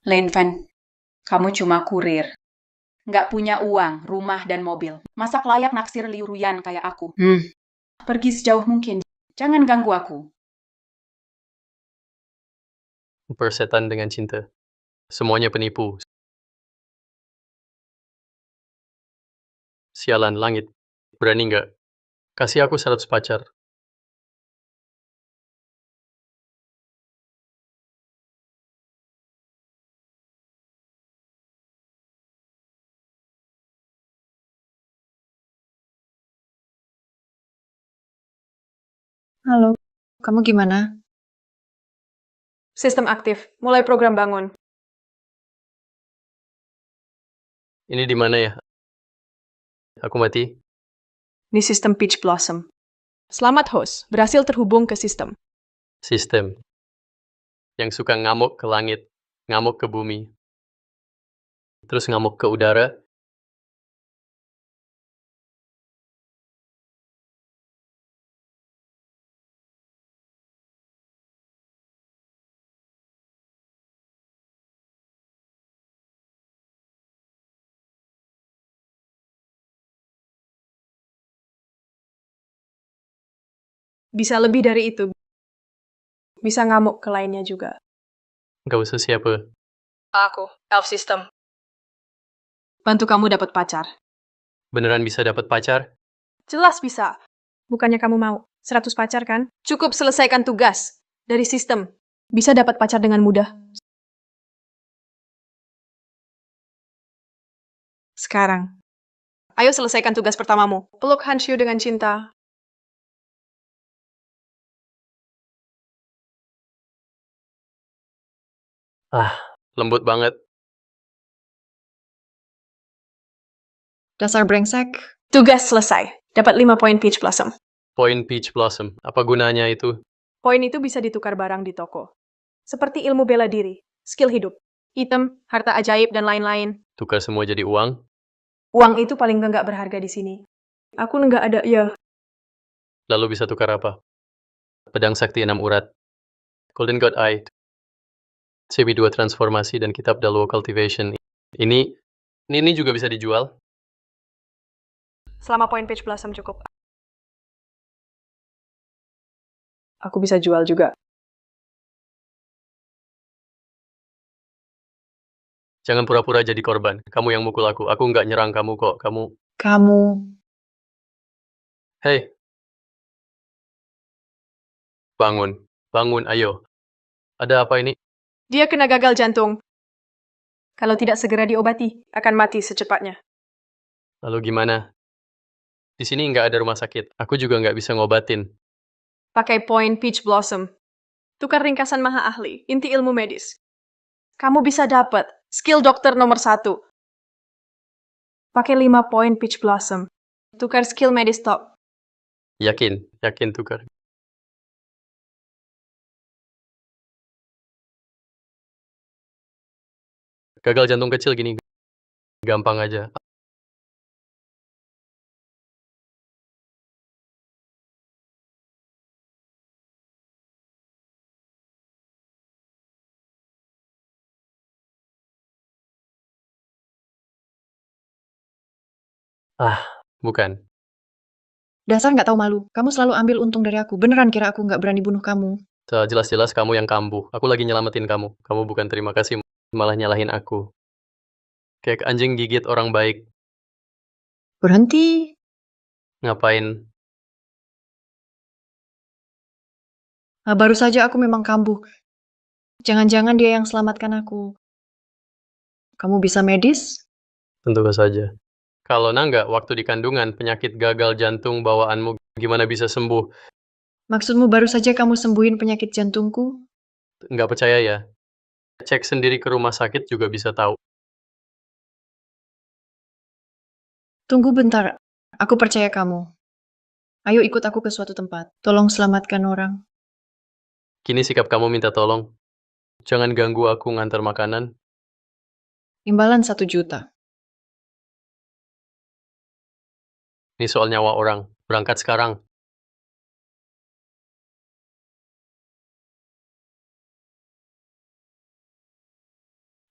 Lin Van, kamu cuma kurir. Nggak punya uang, rumah, dan mobil. Masak layak naksir Liu Ruyan kayak aku. Pergi sejauh mungkin. Jangan ganggu aku. Persetan dengan cinta. Semuanya penipu. Sialan langit. Berani nggak? Kasih aku 100 pacar. Halo, kamu gimana? Sistem aktif. Mulai program bangun. Ini di mana ya? Aku mati. Ini sistem Peach Blossom. Selamat host, berhasil terhubung ke sistem. Sistem. Yang suka ngamuk ke langit, ngamuk ke bumi, terus ngamuk ke udara. Bisa lebih dari itu. Bisa ngamuk ke lainnya juga. Nggak usah siapa. Aku, Elf System. Bantu kamu dapat pacar. Beneran bisa dapat pacar? Jelas bisa. Bukannya kamu mau 100 pacar kan? Cukup selesaikan tugas dari sistem. Bisa dapat pacar dengan mudah. Sekarang. Ayo selesaikan tugas pertamamu. Peluk Hanshu dengan cinta. Lembut banget. Dasar brengsek. Tugas selesai. Dapat 5 poin Peach Blossom. Poin Peach Blossom. Apa gunanya itu? Poin itu bisa ditukar barang di toko. Seperti ilmu bela diri, skill hidup, item, harta ajaib, dan lain-lain. Tukar semua jadi uang? Uang itu paling nggak berharga di sini. Aku nggak ada, ya. Lalu bisa tukar apa? Pedang sakti 6 urat. Golden God Eye. CB2 transformasi dan kitab Daluo Cultivation. Ini juga bisa dijual? Selama poin Peach Blossom cukup. Aku bisa jual juga. Jangan pura-pura jadi korban. Kamu yang mukul aku. Aku nggak nyerang kamu kok. Kamu. Hei. Bangun. Bangun, ayo. Ada apa ini? Dia kena gagal jantung. Kalau tidak segera diobati, akan mati secepatnya. Lalu gimana? Di sini nggak ada rumah sakit. Aku juga nggak bisa ngobatin. Pakai poin Peach Blossom. Tukar ringkasan maha ahli, inti ilmu medis. Kamu bisa dapat skill dokter nomor 1. Pakai 5 poin Peach Blossom. Tukar skill medis top. Yakin tukar. Gagal jantung kecil gini. Gampang aja. Bukan. Dasar nggak tahu malu. Kamu selalu ambil untung dari aku. Beneran kira aku nggak berani bunuh kamu. Jelas-jelas kamu yang kambuh. Aku lagi nyelamatin kamu. Kamu bukan terima kasih, malah nyalahin aku. Kayak anjing gigit orang baik. Berhenti. Ngapain? Baru saja aku memang kambuh. Jangan-jangan dia yang selamatkan aku. Kamu bisa medis? Tentu saja. Kalau nggak, waktu di kandungan, penyakit gagal jantung bawaanmu gimana bisa sembuh? Maksudmu baru saja kamu sembuhin penyakit jantungku? Nggak percaya ya? Cek sendiri ke rumah sakit juga bisa tahu. Tunggu bentar. Aku percaya kamu. Ayo ikut aku ke suatu tempat. Tolong selamatkan orang. Kini sikap kamu minta tolong. Jangan ganggu aku ngantar makanan. Imbalan 1 juta. Ini soal nyawa orang. Berangkat sekarang.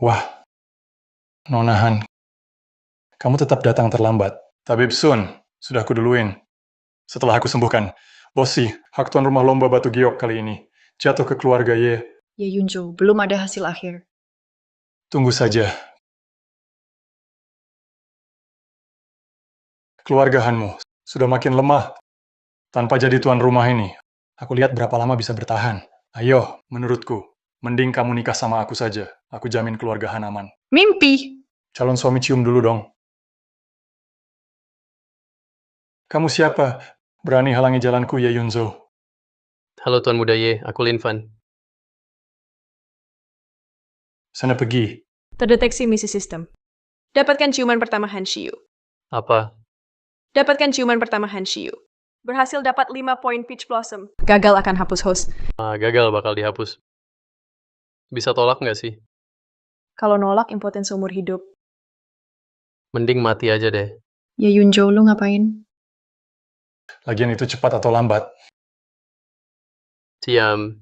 Wah, Nonahan, kamu tetap datang terlambat. Tabib Sun, sudah kuduluin. Setelah aku sembuhkan, Bosi, hak tuan rumah lomba batu giok kali ini jatuh ke keluarga Ye. Ya Yunjo, belum ada hasil akhir. Tunggu saja. Keluarga Hanmu sudah makin lemah tanpa jadi tuan rumah ini. Aku lihat berapa lama bisa bertahan. Ayo, menurutku, mending kamu nikah sama aku saja. Aku jamin keluarga Han aman. Mimpi! Calon suami cium dulu dong. Kamu siapa? Berani halangi jalanku, Ye Yunzo. Halo Tuan Muda Ye, aku Lin Fan. Sana pergi. Terdeteksi misi sistem. Dapatkan ciuman pertama Han Shiyu. Apa? Dapatkan ciuman pertama Han Shiyu. Berhasil dapat 5 poin Peach Blossom. Gagal akan hapus host. Gagal bakal dihapus. Bisa tolak nggak sih? Kalau nolak, impoten seumur hidup. Mending mati aja deh. Ya Yunjo, lu ngapain? Lagian itu cepat atau lambat. Diam.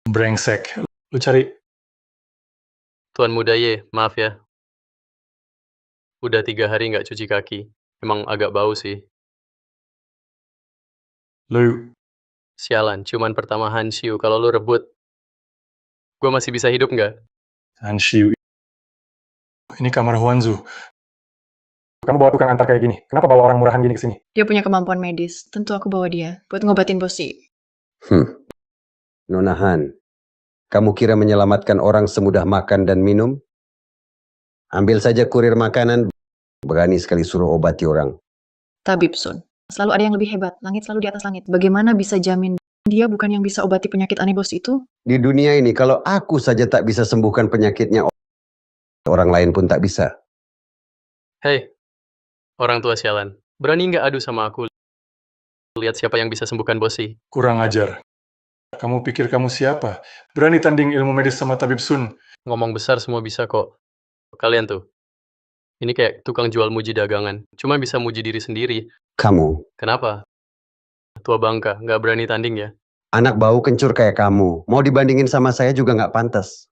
Brengsek. Lu cari... Tuan Muda Ye, maaf ya. Udah 3 hari nggak cuci kaki. Emang agak bau sih. Lu... Sialan, ciuman pertama Han Shiyu. Kalau lu rebut, gue masih bisa hidup nggak? Han Shiu. Ini kamar Huanzu. Kamu bawa tukang antar kayak gini. Kenapa bawa orang murahan gini ke sini? Dia punya kemampuan medis. Tentu aku bawa dia buat ngobatin Bosi. Nonahan, kamu kira menyelamatkan orang semudah makan dan minum? Ambil saja kurir makanan, berani sekali suruh obati orang. Tabib Sun. Selalu ada yang lebih hebat. Langit selalu di atas langit. Bagaimana bisa jamin dia bukan yang bisa obati penyakit aneh Bos itu? Di dunia ini, kalau aku saja tak bisa sembuhkan penyakitnya, orang lain pun tak bisa. Hei, orang tua sialan. Berani nggak adu sama aku? Lihat siapa yang bisa sembuhkan Bosi. Kurang ajar. Kamu pikir kamu siapa? Berani tanding ilmu medis sama Tabib Sun. Ngomong besar semua bisa kok. Kalian tuh. Ini kayak tukang jual muji dagangan. Cuma bisa muji diri sendiri. Kamu, Kenapa? Tua bangka, nggak berani tanding ya? anak bau kencur kayak kamu, mau dibandingin sama saya juga nggak pantas.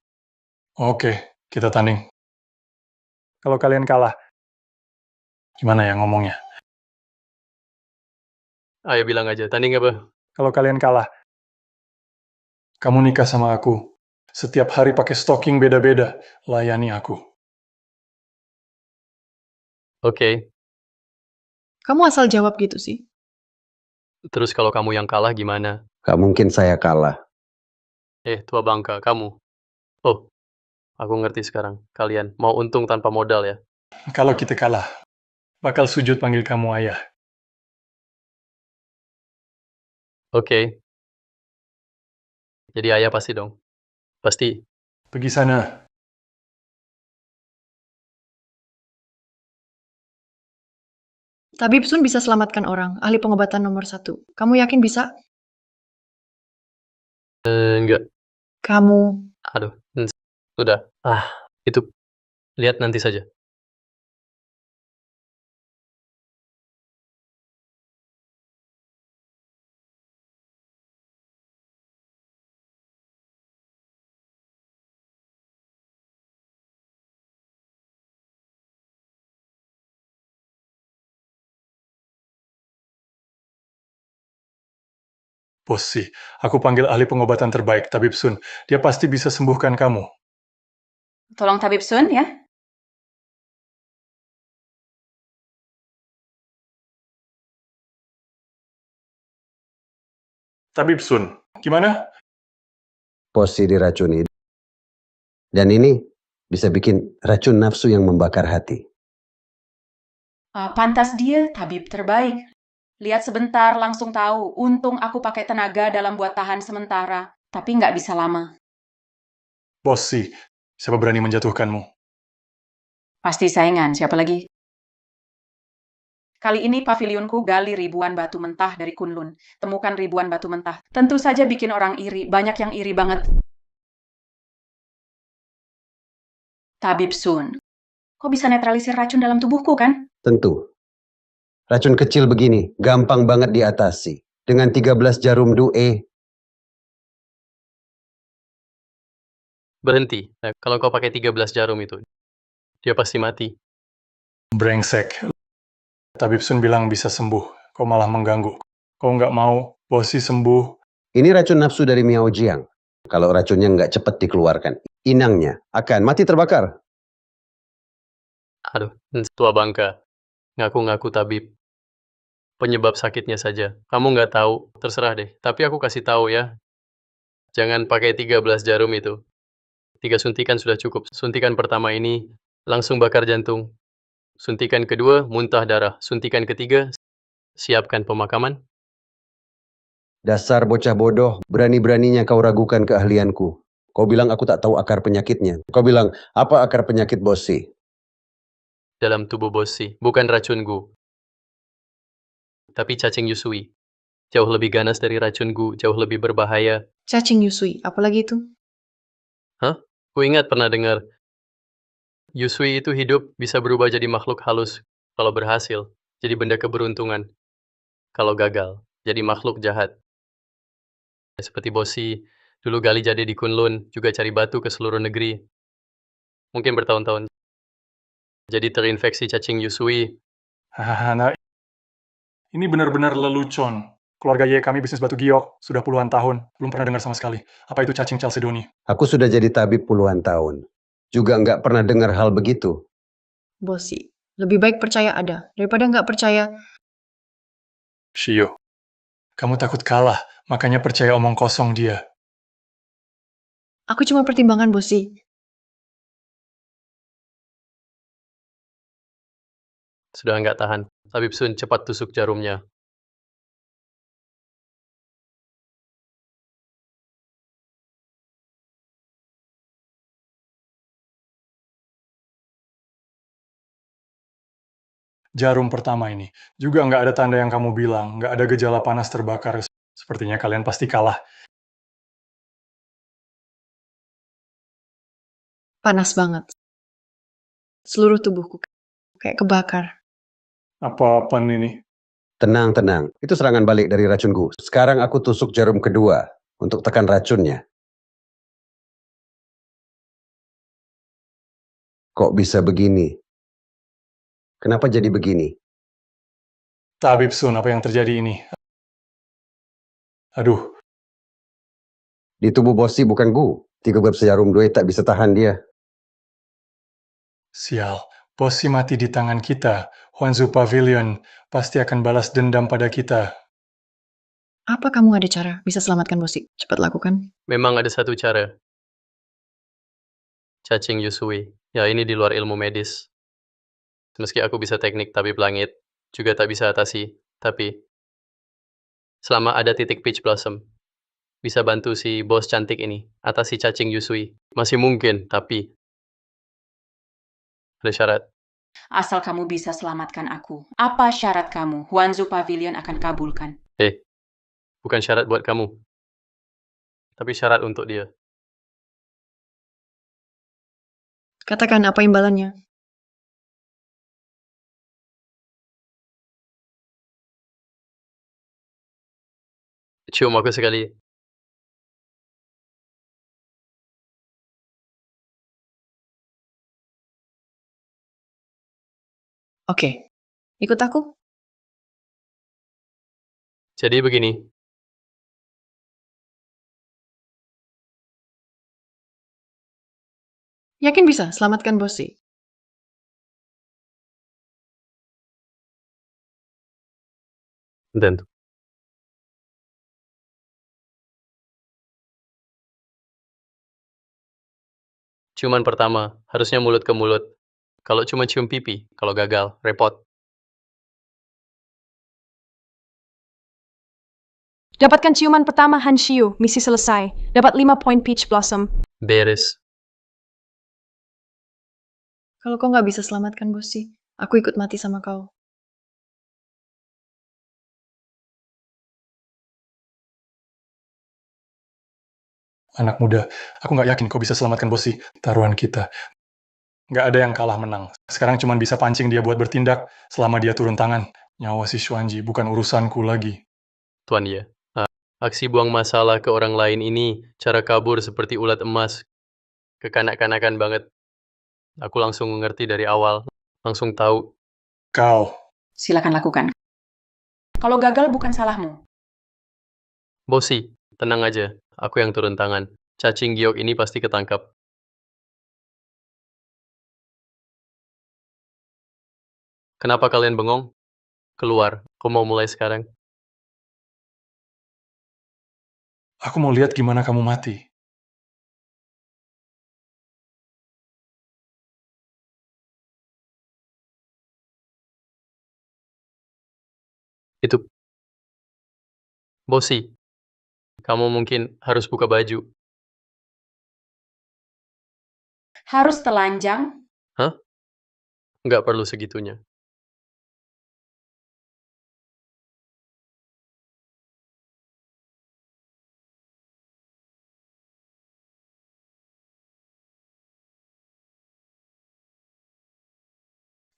Oke, kita tanding. Kalau kalian kalah, gimana ya ngomongnya? Ayo bilang aja, tanding apa? Kalau kalian kalah, kamu nikah sama aku. Setiap hari pakai stocking beda-beda. Layani aku. Oke. Kamu asal jawab gitu sih. Terus kalau kamu yang kalah gimana? Gak mungkin saya kalah. Tua bangka, kamu. Oh, aku ngerti sekarang. Kalian mau untung tanpa modal ya? Kalau kita kalah, bakal sujud panggil kamu ayah. Oke. Jadi ayah pasti dong. Pasti. Pergi sana. Tabib Sun bisa selamatkan orang. Ahli pengobatan nomor 1. Kamu yakin bisa? Enggak. Kamu... Aduh. Udah. Itu. Lihat nanti saja. Bosi, aku panggil ahli pengobatan terbaik, Tabib Sun. Dia pasti bisa sembuhkan kamu. Tolong Tabib Sun ya. Tabib Sun, gimana? Posi diracuni. Dan ini bisa bikin racun nafsu yang membakar hati. Pantas dia tabib terbaik. Lihat sebentar langsung tahu. Untung aku pakai tenaga dalam buat tahan sementara. Tapi nggak bisa lama. Bosi, siapa berani menjatuhkanmu? Pasti saingan, siapa lagi? Kali ini pavilionku gali ribuan batu mentah dari Kunlun. Temukan ribuan batu mentah. Tentu saja bikin orang iri. Banyak yang iri banget. Tabib Sun, Kau bisa netralisir racun dalam tubuhku, kan? Tentu. Racun kecil begini, gampang banget diatasi. Dengan 13 jarum Due, Berhenti. Nah, kalau kau pakai 13 jarum itu, dia pasti mati. Brengsek. Tabib Sun bilang bisa sembuh. Kau malah mengganggu. Kau nggak mau Bosi sembuh. ini racun nafsu dari Miao Jiang. Kalau racunnya nggak cepat dikeluarkan, inangnya akan mati terbakar. Aduh, tua bangka. Ngaku-ngaku tabib. Penyebab sakitnya saja. Kamu nggak tahu, terserah deh. Tapi aku kasih tahu ya, jangan pakai 13 jarum itu. 3 suntikan sudah cukup. Suntikan pertama ini langsung bakar jantung. Suntikan kedua, muntah darah. Suntikan ketiga, siapkan pemakaman. Dasar bocah bodoh, berani-beraninya kau ragukan keahlianku. Kau bilang aku tak tahu akar penyakitnya. Kau bilang, apa akar penyakit Bosi? Dalam tubuh Bosi, bukan racun Gu, tapi cacing Yusui. Jauh lebih ganas dari racun Gu, jauh lebih berbahaya. Cacing Yusui, apalagi itu? Hah? Ku ingat pernah dengar, Yusui itu hidup bisa berubah jadi makhluk halus. Kalau berhasil, jadi benda keberuntungan. Kalau gagal, jadi makhluk jahat. Seperti Bosi, dulu gali jadi di Kunlun, juga cari batu ke seluruh negeri. Mungkin bertahun-tahun. Jadi terinfeksi cacing Yusui. Hahaha, nah, ini benar-benar lelucon. Keluarga Ye kami bisnis batu giok sudah puluhan tahun. Belum pernah dengar sama sekali. Apa itu cacing Chalcedony? Aku sudah jadi tabib puluhan tahun. Juga nggak pernah dengar hal begitu. Bosi, lebih baik percaya ada daripada nggak percaya. Shio, kamu takut kalah, makanya percaya omong kosong dia. Aku cuma pertimbangan, Bosi. Sudah nggak tahan. Tabib Sun cepat tusuk jarumnya. Jarum pertama ini. Juga nggak ada tanda yang kamu bilang. Nggak ada gejala panas terbakar. Sepertinya kalian pasti kalah. Panas banget. Seluruh tubuhku kayak kebakar. Apa-apa ini? Tenang, tenang. Itu serangan balik dari racunku. Sekarang aku tusuk jarum kedua untuk tekan racunnya. Kok bisa begini? Kenapa jadi begini? Tabib Sun, apa yang terjadi ini? Aduh, Di tubuh Bosi bukan Gu. 13 jarum Due tak bisa tahan dia. sial. Bosi mati di tangan kita. Huanzu Pavilion pasti akan balas dendam pada kita. Apa kamu ada cara bisa selamatkan Bosi? Cepat lakukan. Memang ada satu cara. Cacing Yusui. Ya, ini di luar ilmu medis. Meski aku bisa teknik tabib langit, juga tak bisa atasi. Tapi, selama ada titik peach blossom, bisa bantu si bos cantik ini atasi cacing Yusui. Masih mungkin, tapi ada syarat. Asal kamu bisa selamatkan aku. Apa syarat kamu? Huanzu Pavilion akan kabulkan. Bukan syarat buat kamu, tapi syarat untuk dia. Katakan apa imbalannya. Cium aku sekali. Oke, ikut aku. Jadi begini, Yakin bisa selamatkan Bosi? tentu. Ciuman pertama, harusnya mulut ke mulut. Kalau cuma cium pipi, kalau gagal, repot. Dapatkan ciuman pertama Han Shiu, misi selesai. Dapat 5 poin Peach Blossom. Beres. Kalau kau nggak bisa selamatkan Bosi, aku ikut mati sama kau. Anak muda, aku nggak yakin kau bisa selamatkan Bosi. Taruhan kita. Nggak ada yang kalah menang. Sekarang cuma bisa pancing dia buat bertindak selama dia turun tangan. Nyawa si Xuanji bukan urusanku lagi. Tuan ya. Aksi buang masalah ke orang lain ini, cara kabur seperti ulat emas. Kekanak-kanakan banget. Aku langsung mengerti dari awal. Langsung tahu. Kau, Silakan lakukan. Kalau gagal bukan salahmu. Bosi, tenang aja. Aku yang turun tangan. Cacing giok ini pasti ketangkap. Kenapa kalian bengong? Keluar. Aku mau mulai sekarang. aku mau lihat gimana kamu mati. Itu. Bosi, kamu mungkin harus buka baju. Harus telanjang. Hah? Nggak perlu segitunya.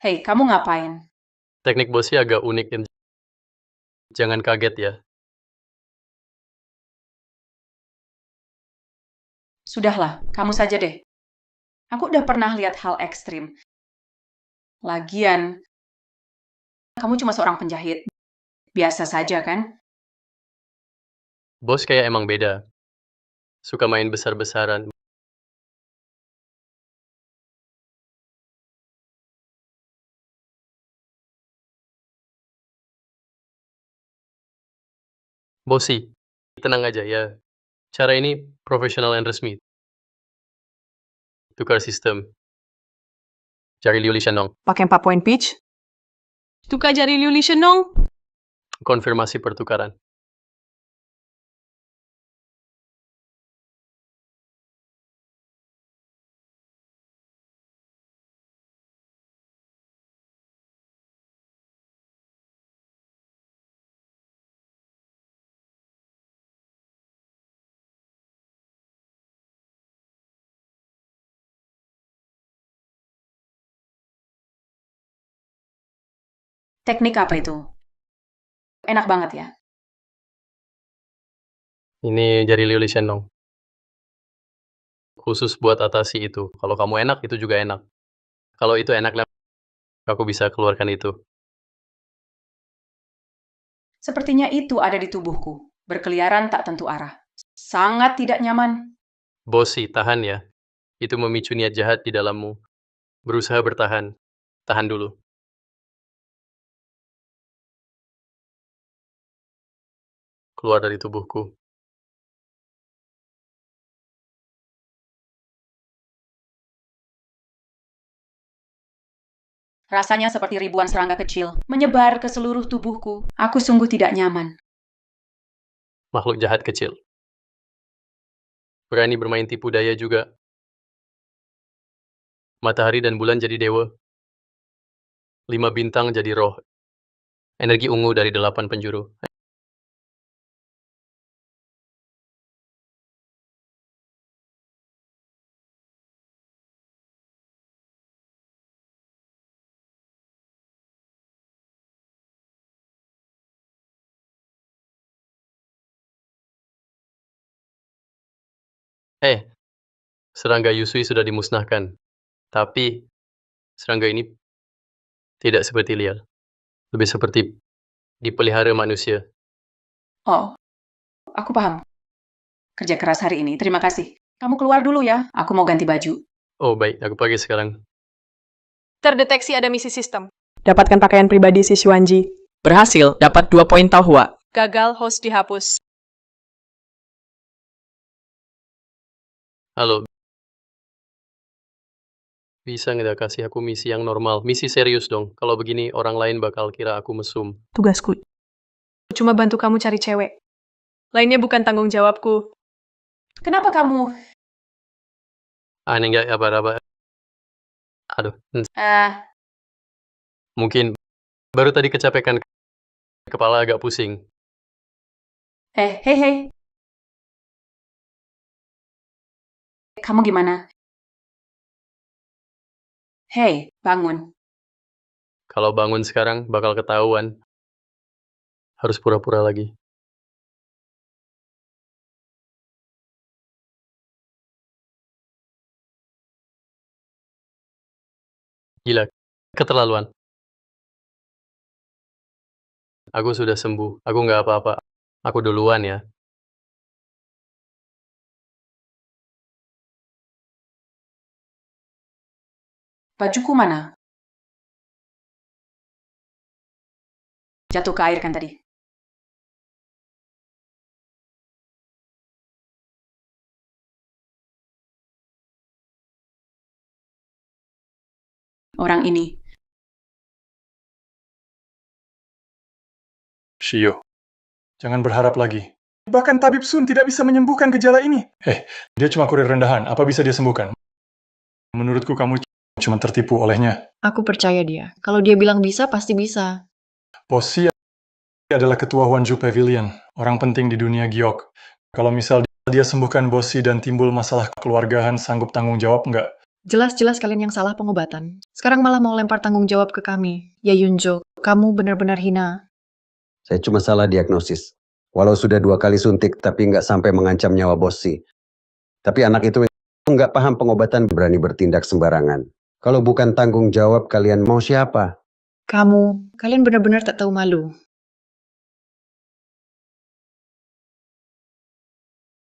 Hei, kamu ngapain? Teknik bosi agak unik. Jangan kaget ya. Sudahlah, kamu saja deh. Aku udah pernah lihat hal ekstrim. Lagian, kamu cuma seorang penjahit. Biasa saja, kan? Bos kayak emang beda. Suka main besar-besaran. Bosi, tenang aja ya. Cara ini profesional dan resmi. Tukar sistem. Cari Liu Lishanong. Pakai 4 poin pitch. Tukar jari Liu Lishanong. Konfirmasi pertukaran. Teknik apa itu? Enak banget ya. Ini jari Liu Lishanong. Khusus buat atasi itu. Kalau kamu enak, itu juga enak. Kalau itu enak, aku bisa keluarkan itu. Sepertinya itu ada di tubuhku. Berkeliaran tak tentu arah. Sangat tidak nyaman. Bosi, tahan ya. Itu memicu niat jahat di dalammu. Berusaha bertahan. Tahan dulu. Keluar dari tubuhku. Rasanya seperti ribuan serangga kecil menyebar ke seluruh tubuhku. Aku sungguh tidak nyaman. Makhluk jahat kecil. Berani bermain tipu daya juga. Matahari dan bulan jadi dewa. 5 bintang jadi roh. Energi ungu dari 8 penjuru. Serangga Yusui sudah dimusnahkan. Tapi, serangga ini tidak seperti liar. Lebih seperti dipelihara manusia. Oh, aku paham. Kerja keras hari ini. Terima kasih. Kamu keluar dulu ya. Aku mau ganti baju. Oh baik, aku pergi sekarang. Terdeteksi ada misi sistem. Dapatkan pakaian pribadi si Xuanji. Berhasil, dapat 2 poin Taohua. Gagal, host dihapus. Halo. Bisa nggak kasih aku misi yang normal? Misi serius dong. Kalau begini, orang lain bakal kira aku mesum. Tugasku. Cuma bantu kamu cari cewek. Lainnya bukan tanggung jawabku. Kenapa kamu... Aneh nggak apa-apa. Aduh, mungkin baru tadi kecapekan, kepala agak pusing. hei, hei. Kamu gimana? Hei, bangun. Kalau bangun sekarang bakal ketahuan. Harus pura-pura lagi. Gila, keterlaluan. Aku sudah sembuh. Aku nggak apa-apa. Aku duluan ya. Bajuku mana? Jatuh ke air kan tadi? Orang ini. Shio, jangan berharap lagi. Bahkan Tabib Sun tidak bisa menyembuhkan gejala ini. Dia cuma kurir rendahan. Apa bisa dia sembuhkan? Menurutku kamu cuma tertipu olehnya. Aku percaya dia. Kalau dia bilang bisa, pasti bisa. Bossi adalah ketua Huanju Pavilion, orang penting di dunia giok. Kalau misal dia sembuhkan Bossi dan timbul masalah kekeluargaan, sanggup tanggung jawab nggak? Jelas-jelas kalian yang salah pengobatan. Sekarang malah mau lempar tanggung jawab ke kami. Ya Yunjo, kamu benar-benar hina. Saya cuma salah diagnosis. Walau sudah 2 kali suntik, tapi nggak sampai mengancam nyawa Bossi. Tapi anak itu nggak paham pengobatan, berani bertindak sembarangan. Kalau bukan tanggung jawab, kalian mau siapa? Kalian benar-benar tak tahu malu.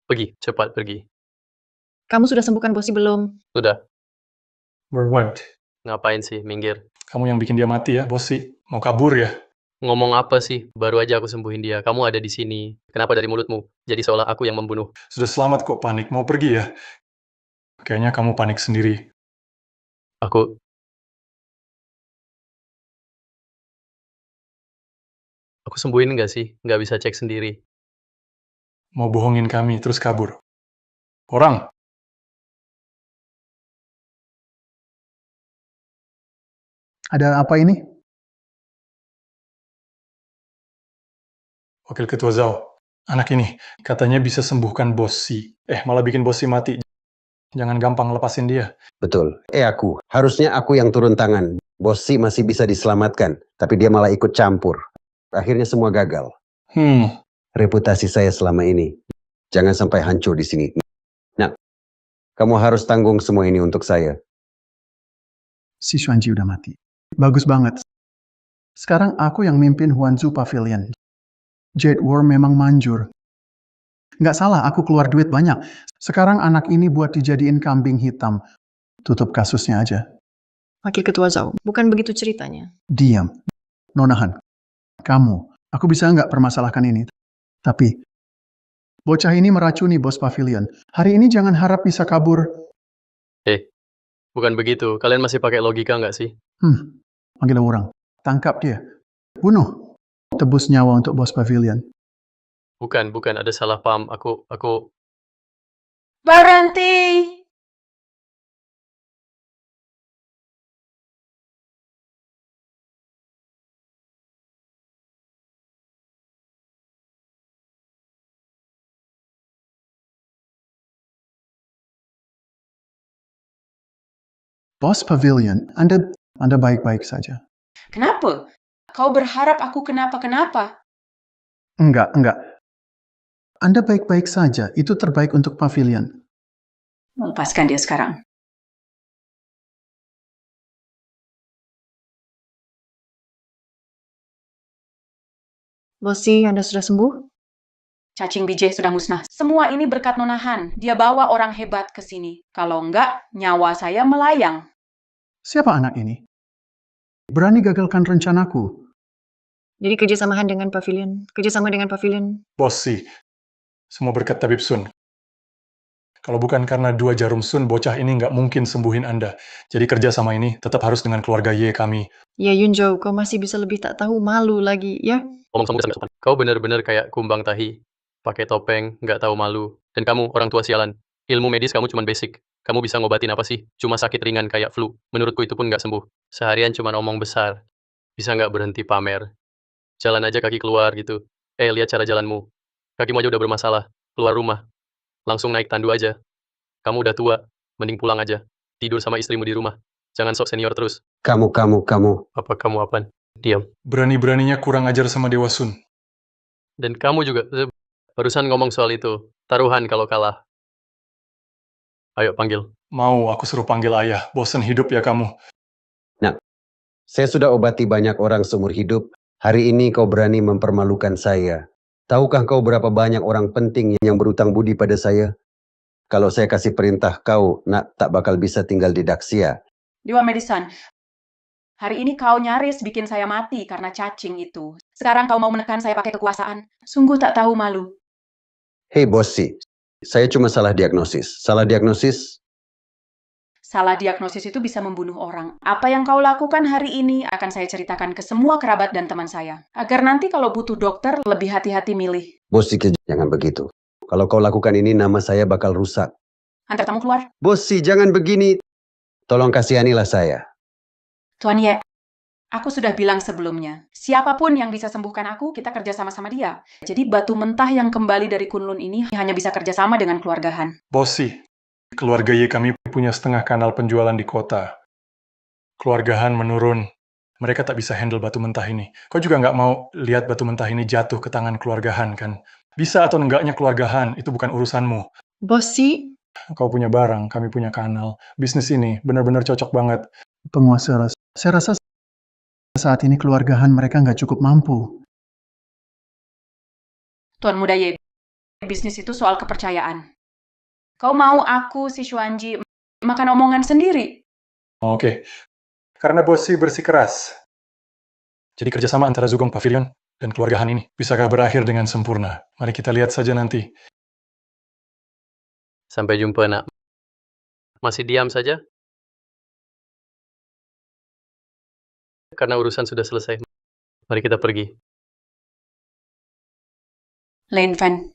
Pergi, cepat pergi. Kamu sudah sembuhkan Bossi belum? Sudah, Berwent. ngapain sih, minggir. Kamu yang bikin dia mati ya, Bossi. Mau kabur ya? Ngomong apa sih? Baru aja aku sembuhin dia. Kamu ada di sini. Kenapa dari mulutmu? Jadi seolah aku yang membunuh. Sudah selamat kok panik. Mau pergi ya? Kayaknya kamu panik sendiri. Aku sembuhin nggak sih? Nggak bisa cek sendiri. Mau bohongin kami, terus kabur. Orang, Ada apa ini? Wakil Ketua Zhao. Anak ini katanya bisa sembuhkan Bossi. Malah bikin Bossi mati. Jangan gampang lepasin dia. Betul. Harusnya aku yang turun tangan. Bossi masih bisa diselamatkan, tapi dia malah ikut campur. Akhirnya semua gagal. Reputasi saya selama ini. Jangan sampai hancur di sini. Nah, kamu harus tanggung semua ini untuk saya. Si Xuanji udah mati. Bagus banget. Sekarang aku yang mimpin Huanzu Pavilion. Jade War memang manjur. Nggak salah, aku keluar duit banyak. Sekarang anak ini buat dijadiin kambing hitam. Tutup kasusnya aja. Wakil Ketua Zhao, bukan begitu ceritanya. Diam. Nonahan. Kamu, aku bisa nggak permasalahkan ini. Tapi, bocah ini meracuni bos Pavilion. Hari ini jangan harap bisa kabur. Bukan begitu. Kalian masih pakai logika nggak sih? Panggil orang. Tangkap dia. Bunuh. Tebus nyawa untuk bos Pavilion. Bukan. Ada salah paham. Aku Berhenti! Bos Pavilion, Anda baik-baik saja. Kenapa? Kau berharap aku kenapa-kenapa? Enggak. Anda baik-baik saja. Itu terbaik untuk Pavilion. Lepaskan dia sekarang. Bossi, Anda sudah sembuh? Cacing bijih sudah musnah. Semua ini berkat Nonahan. Dia bawa orang hebat ke sini. Kalau enggak, nyawa saya melayang. Siapa anak ini? Berani gagalkan rencanaku. Jadi kerjasama dengan Pavilion. Bossi. Semua berkat Tabib Sun. Kalau bukan karena 2 jarum Sun, bocah ini nggak mungkin sembuhin Anda. Jadi kerja sama ini tetap harus dengan keluarga Ye kami. Ya Yunjo, kau masih bisa lebih tak tahu malu lagi, ya? ngomong sama sopan. Kau bener-bener kayak kumbang tahi. Pakai topeng, nggak tahu malu. Dan kamu, orang tua sialan. Ilmu medis kamu cuma basic. Kamu bisa ngobatin apa sih? Cuma sakit ringan kayak flu. Menurutku itu pun nggak sembuh. Seharian cuma omong besar. Bisa nggak berhenti pamer? Jalan aja kaki keluar gitu. Lihat cara jalanmu. Kakimu aja udah bermasalah. Keluar rumah. Langsung naik tandu aja. Kamu udah tua. Mending pulang aja. Tidur sama istrimu di rumah. Jangan sok senior terus. Kamu. Apa kamu apaan? Diam. Berani-beraninya kurang ajar sama Dewa Sun. Dan kamu juga barusan ngomong soal itu. Taruhan kalau kalah. Ayo panggil. Mau aku suruh panggil ayah. Bosen hidup ya kamu. Saya sudah obati banyak orang seumur hidup. Hari ini kau berani mempermalukan saya. Tahukah kau berapa banyak orang penting yang berutang budi pada saya? Kalau saya kasih perintah kau, nak tak bakal bisa tinggal di Daxia. Dewa Madison, hari ini kau nyaris bikin saya mati karena cacing itu. Sekarang kau mau menekan saya pakai kekuasaan. Sungguh tak tahu malu. Hei Bossy, saya cuma salah diagnosis. Salah diagnosis? Salah diagnosis itu bisa membunuh orang. Apa yang kau lakukan hari ini akan saya ceritakan ke semua kerabat dan teman saya. Agar nanti kalau butuh dokter, lebih hati-hati milih. Bossy, jangan begitu. Kalau kau lakukan ini, nama saya bakal rusak. Antar tamu keluar. Bossy, jangan begini. Tolong kasihanilah saya. Tuan Ye, aku sudah bilang sebelumnya, siapapun yang bisa sembuhkan aku, kita kerja sama-sama dia. Jadi batu mentah yang kembali dari Kunlun ini hanya bisa kerjasama dengan keluarga Han. Bossy, keluarga Ye kami punya setengah kanal penjualan di kota. Keluarga Han menurun. Mereka tak bisa handle batu mentah ini. Kau juga nggak mau lihat batu mentah ini jatuh ke tangan keluarga Han, kan? Bisa atau enggaknya keluarga Han, itu bukan urusanmu. Bossy, Kau punya barang, kami punya kanal. Bisnis ini benar-benar cocok banget. Penguasa, saya rasa saat ini keluargahan mereka nggak cukup mampu. Tuan Muda Ye, bisnis itu soal kepercayaan. Kau mau aku, si Xuanji, makan omongan sendiri? Oke. Karena Bossy bersikeras. Jadi kerjasama antara Zugong Pavilion dan keluarga Han ini bisakah berakhir dengan sempurna? Mari kita lihat saja nanti. Sampai jumpa, nak. Masih diam saja? Karena urusan sudah selesai. Mari kita pergi. Lin Fan.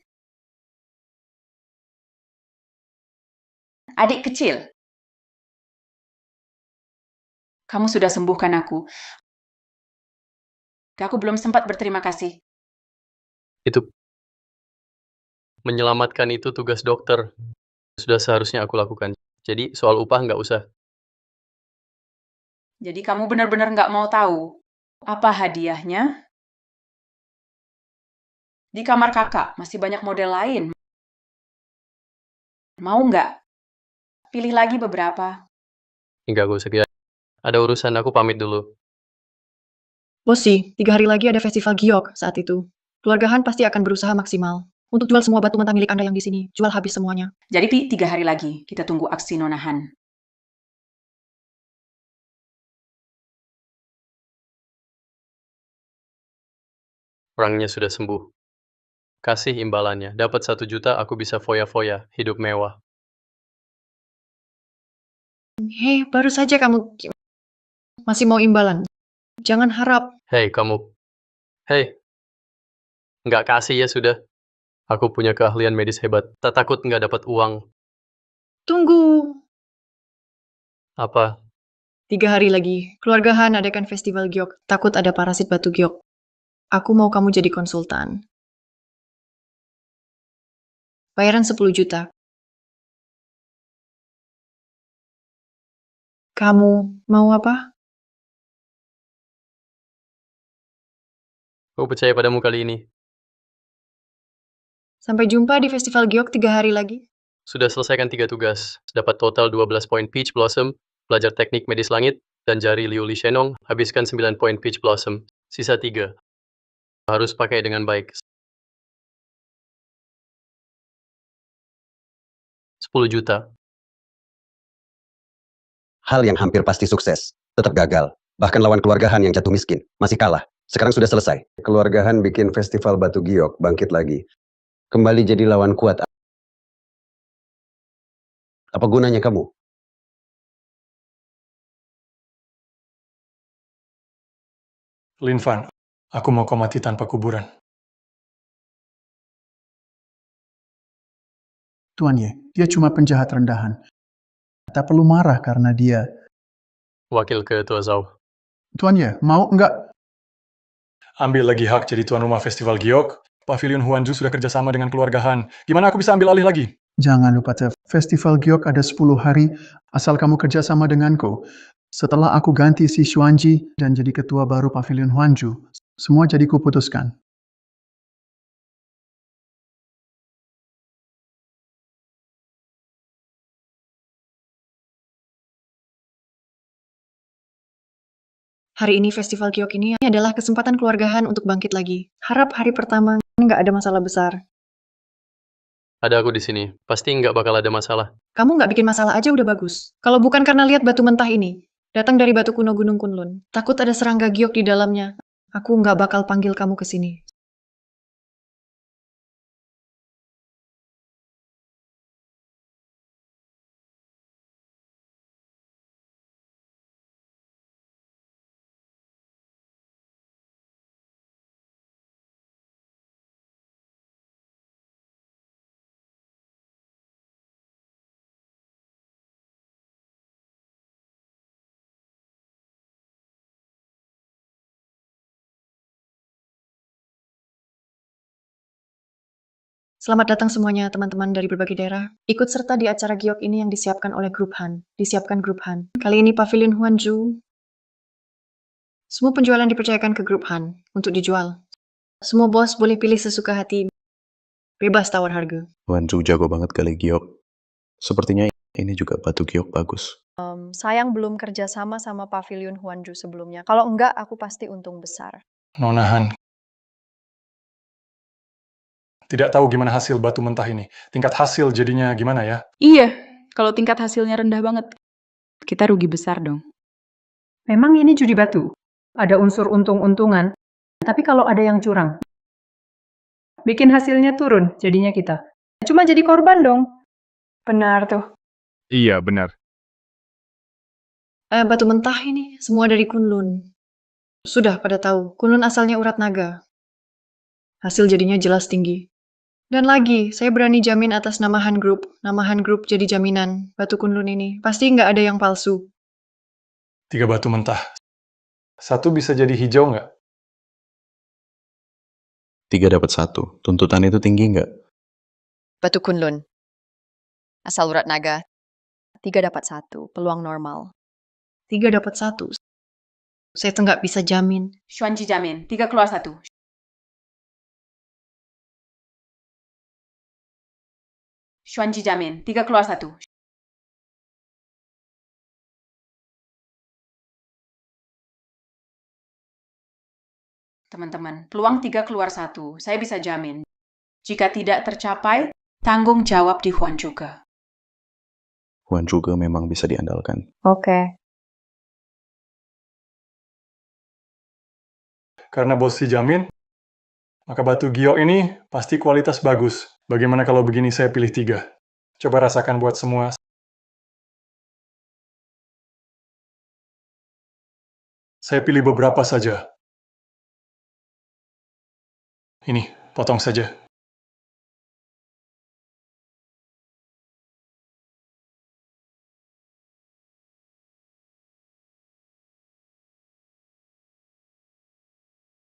Adik kecil. Kamu sudah sembuhkan aku. Aku belum sempat berterima kasih. Itu menyelamatkan itu tugas dokter. Sudah seharusnya aku lakukan. Jadi soal upah nggak usah. Jadi kamu benar-benar nggak mau tahu apa hadiahnya? Di kamar kakak masih banyak model lain. Mau nggak? Pilih lagi beberapa. Enggak, gue usah. Ada urusan, aku pamit dulu. Bossy, 3 hari lagi ada festival giok saat itu. Keluarga Han pasti akan berusaha maksimal untuk jual semua batu mentah milik Anda yang di sini. Jual habis semuanya. Jadi Pi, 3 hari lagi kita tunggu aksi Nona Han. Orangnya sudah sembuh. Kasih imbalannya. Dapat 1 juta, aku bisa foya-foya, hidup mewah. Hei, baru saja kamu masih mau imbalan. Jangan harap. Hei, kamu. Hei. Nggak kasih ya sudah. Aku punya keahlian medis hebat. Tak takut nggak dapat uang. Tunggu. Apa? 3 hari lagi, keluarga Han adakan festival giok. Takut ada parasit batu giok. Aku mau kamu jadi konsultan. Bayaran 10 juta. Kamu mau apa? Aku percaya padamu kali ini. Sampai jumpa di festival giok 3 hari lagi. Sudah selesaikan 3 tugas. Dapat total 12 poin Peach Blossom, belajar teknik medis langit, dan jari Liu Li Shenong, habiskan 9 poin Peach Blossom. Sisa 3. Harus pakai dengan baik. 10 juta. Hal yang hampir pasti sukses, tetap gagal. Bahkan lawan keluarga Han yang jatuh miskin, masih kalah. Sekarang sudah selesai. Keluarga Han bikin festival batu giok, bangkit lagi. Kembali jadi lawan kuat. Apa gunanya kamu? Lin Fan, aku mau kau mati tanpa kuburan. Tuan Ye, dia cuma penjahat rendahan. Tak perlu marah karena dia. Wakil Ketua Zhao. Tuan Ye, mau nggak? Ambil lagi hak jadi tuan rumah festival giok. Pavilion Huanzu sudah kerjasama dengan keluarga Han. Gimana aku bisa ambil alih lagi? Jangan lupa, Tef. Festival giok ada 10 hari, asal kamu kerja sama denganku. Setelah aku ganti si Xuanji dan jadi ketua baru Pavilion Huanju, semua jadi kuputuskan. Hari ini festival giok ini adalah kesempatan keluargahan untuk bangkit lagi. Harap hari pertama nggak ada masalah besar. Ada aku di sini. Pasti nggak bakal ada masalah. Kamu nggak bikin masalah aja udah bagus. Kalau bukan karena lihat batu mentah ini, datang dari batu kuno Gunung Kunlun, takut ada serangga giok di dalamnya, aku nggak bakal panggil kamu ke sini. Selamat datang semuanya teman-teman dari berbagai daerah. Ikut serta di acara giok ini yang disiapkan oleh Grup Han. Kali ini Pavilion Huanju. Semua penjualan dipercayakan ke Grup Han untuk dijual. Semua bos boleh pilih sesuka hati. Bebas tawar harga. Wanju jago banget kali giok. Sepertinya ini juga batu giok bagus. Sayang belum kerja sama Pavilion Huanju sebelumnya. Kalau enggak, aku pasti untung besar. Nona Han, tidak tahu gimana hasil batu mentah ini. Tingkat hasil jadinya gimana ya? Iya, kalau tingkat hasilnya rendah banget, kita rugi besar dong. Memang ini judi batu. Ada unsur untung-untungan. Tapi kalau ada yang curang, bikin hasilnya turun jadinya kita. Cuma jadi korban dong. Benar tuh. Iya, benar. Batu mentah ini semua dari Kunlun. Sudah pada tahu, Kunlun asalnya urat naga. Hasil jadinya jelas tinggi. Dan lagi, saya berani jamin atas nama Han Group. Nama Han Group jadi jaminan batu Kunlun ini. Pasti nggak ada yang palsu. 3 batu mentah. 1 bisa jadi hijau nggak? 3 dapat 1. Tuntutan itu tinggi nggak? Batu Kunlun. Asal urat naga. 3 dapat 1. Peluang normal. 3 dapat 1. Saya tuh nggak bisa jamin. Xuanji jamin, 3 keluar 1. Xuanji jamin, 3 keluar 1. Teman-teman, peluang 3 keluar 1. Saya bisa jamin. Jika tidak tercapai, tanggung jawab di Huan juga. Wan juga memang bisa diandalkan. Oke. Karena bos si jamin, maka batu giok ini pasti kualitas bagus. Bagaimana kalau begini saya pilih 3? Coba rasakan buat semua. Saya pilih beberapa saja. Ini, potong saja.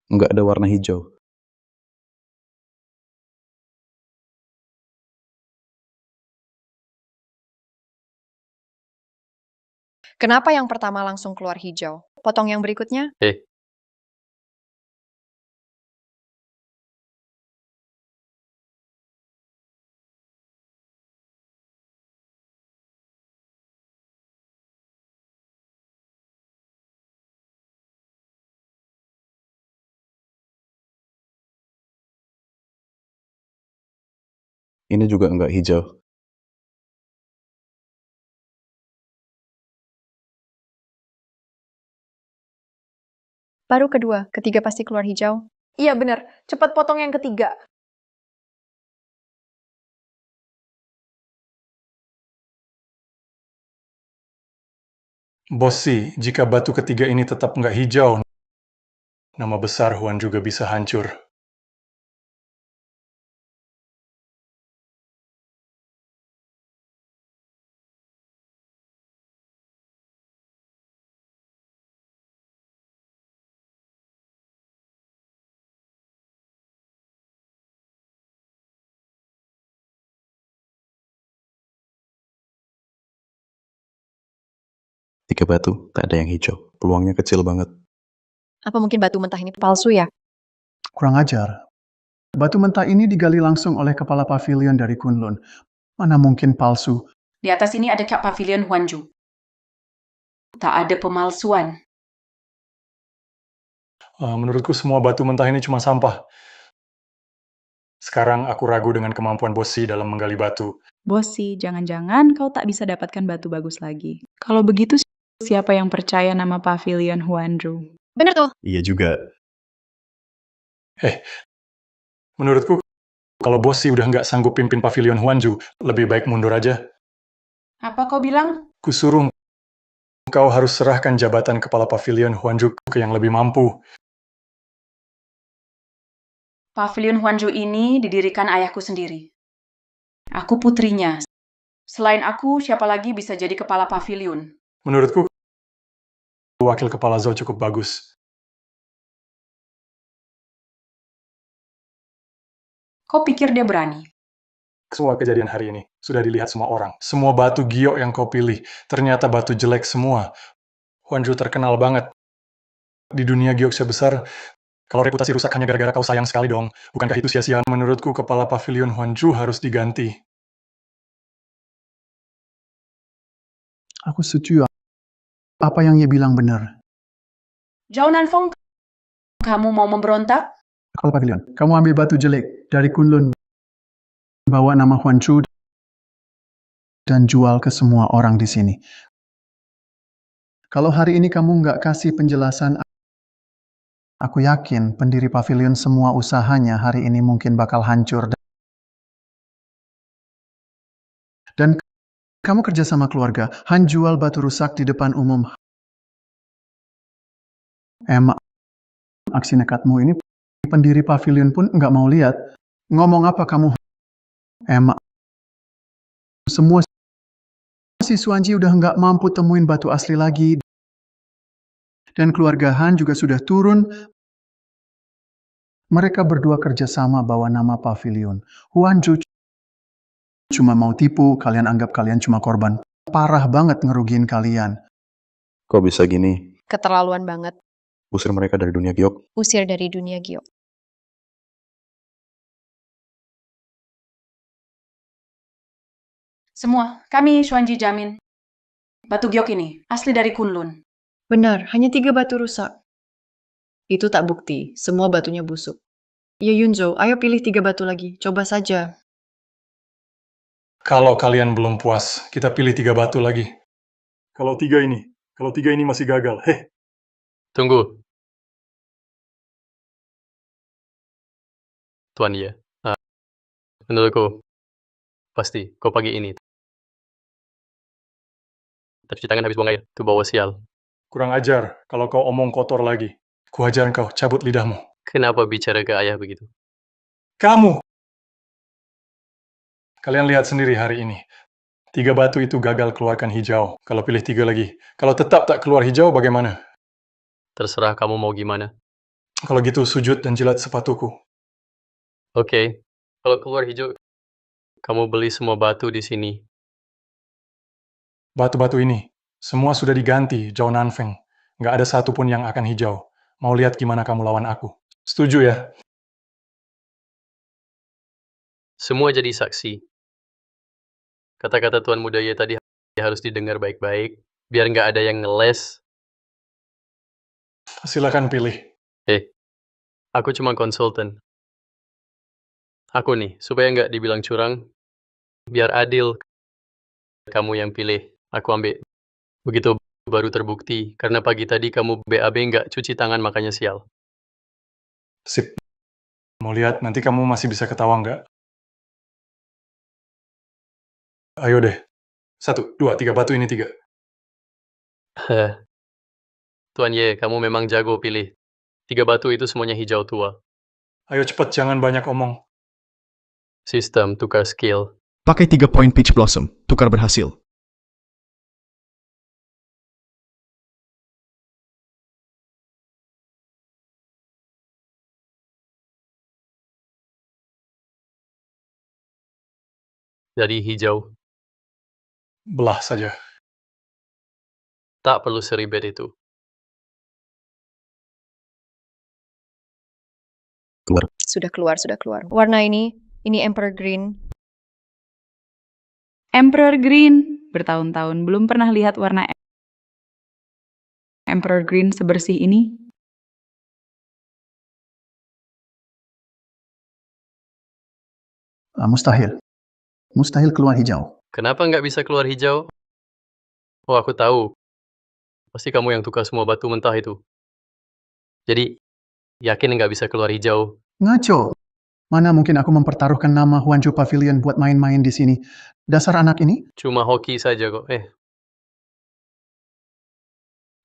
Nggak ada warna hijau. Kenapa yang pertama langsung keluar hijau? Potong yang berikutnya? Ini juga nggak hijau. Baru kedua, ketiga pasti keluar hijau. Iya benar. Cepat potong yang ketiga. Bos si, jika batu ketiga ini tetap nggak hijau, nama besar Huan juga bisa hancur. 3 batu, tak ada yang hijau. Peluangnya kecil banget. Apa mungkin batu mentah ini palsu ya? Kurang ajar. Batu mentah ini digali langsung oleh kepala pavilion dari Kunlun. Mana mungkin palsu? Di atas ini ada pavilion Huanju. Tak ada pemalsuan. Menurutku semua batu mentah ini cuma sampah. Sekarang aku ragu dengan kemampuan Bossi dalam menggali batu. Bossi, jangan-jangan kau tak bisa dapatkan batu bagus lagi. Kalau begitu, siapa yang percaya nama pavilion Huanju? Bener tuh. Iya juga. Menurutku, kalau Bossi udah nggak sanggup pimpin pavilion Huanju, lebih baik mundur aja. Apa kau bilang? Kusuruh kau harus serahkan jabatan kepala pavilion Huanju ke yang lebih mampu. Pavilion Huanju ini didirikan ayahku sendiri. Aku putrinya. Selain aku, siapa lagi bisa jadi kepala pavilion? Menurutku, wakil kepala Zhou cukup bagus. Kau pikir dia berani? Semua kejadian hari ini sudah dilihat semua orang. Semua batu giok yang kau pilih, ternyata batu jelek semua. Huanju terkenal banget. Di dunia giok sebesar, kalau reputasi rusak hanya gara-gara kau sayang sekali dong. Bukankah itu sia-sia? Menurutku, kepala pavilion Huanju harus diganti. Aku setuju. Apa yang ia bilang benar. Zhao Nanfeng, kamu mau memberontak? Kepala pavilion, kamu ambil batu jelek dari Kunlun, bawa nama Huanchu, dan jual ke semua orang di sini. Kalau hari ini kamu nggak kasih penjelasan, aku yakin pendiri pavilion semua usahanya hari ini mungkin bakal hancur. Dan kamu kerja sama keluarga, Han jual batu rusak di depan umum. Emang aksi nekatmu ini pendiri pavilion pun nggak mau lihat. Ngomong apa kamu? Emang semua si Suanji udah nggak mampu temuin batu asli lagi. Dan keluarga Han juga sudah turun. Mereka berdua kerjasama bawa nama pavilion. Huanju cuma mau tipu, kalian anggap kalian cuma korban. Parah banget ngerugiin kalian. Kok bisa gini? Keterlaluan banget. Usir mereka dari dunia giok. Usir dari dunia giok. Semua, kami Xuanji jamin. Batu giok ini asli dari Kunlun. Benar, hanya 3 batu rusak. Itu tak bukti, semua batunya busuk. Ya Yunzo, ayo pilih 3 batu lagi, coba saja. Kalau kalian belum puas, kita pilih 3 batu lagi. Kalau tiga ini masih gagal. Tunggu. Tuan Ye. Menurutku, pasti kau pagi ini. Tapi cuci tangan habis buang air. Itu bawa sial. Kurang ajar, kalau kau omong kotor lagi. Kuajarin kau, cabut lidahmu. Kenapa bicara ke ayah begitu? Kamu! Kalian lihat sendiri hari ini. 3 batu itu gagal keluarkan hijau. Kalau pilih 3 lagi. Kalau tetap tak keluar hijau, bagaimana? Terserah kamu mau gimana. Kalau gitu, sujud dan jilat sepatuku. Oke. Kalau keluar hijau, kamu beli semua batu di sini. Batu-batu ini, semua sudah diganti, Zhao Nanfeng. Nggak ada satupun yang akan hijau. Mau lihat gimana kamu lawan aku. Setuju ya? Semua jadi saksi. Kata-kata Tuan Muda Ye tadi harus didengar baik-baik, biar nggak ada yang ngeles. Silakan pilih. Aku cuma konsultan. Aku nih, supaya nggak dibilang curang, biar adil, kamu yang pilih, aku ambil. Begitu baru terbukti, karena pagi tadi kamu BAB nggak cuci tangan makanya sial. Sip. Mau lihat, nanti kamu masih bisa ketawa nggak? Ayo deh. 1, 2, 3 batu ini 3. Tuan Ye, kamu memang jago pilih. 3 batu itu semuanya hijau tua. Ayo cepet, jangan banyak omong. Sistem tukar skill. Pakai 3 poin Peach Blossom. Tukar berhasil. Jadi hijau. Belah saja. Tak perlu seribet itu. Keluar. Sudah keluar, sudah keluar. Warna ini Emperor Green. Emperor Green. Bertahun-tahun belum pernah lihat warna Emperor Green sebersih ini. Mustahil. Mustahil keluar hijau. Kenapa nggak bisa keluar hijau? Oh, aku tahu. Pasti kamu yang tukar semua batu mentah itu. Jadi, yakin nggak bisa keluar hijau? Ngaco. Mana mungkin aku mempertaruhkan nama Huanju Pavilion buat main-main di sini. Dasar anak ini? Cuma hoki saja kok.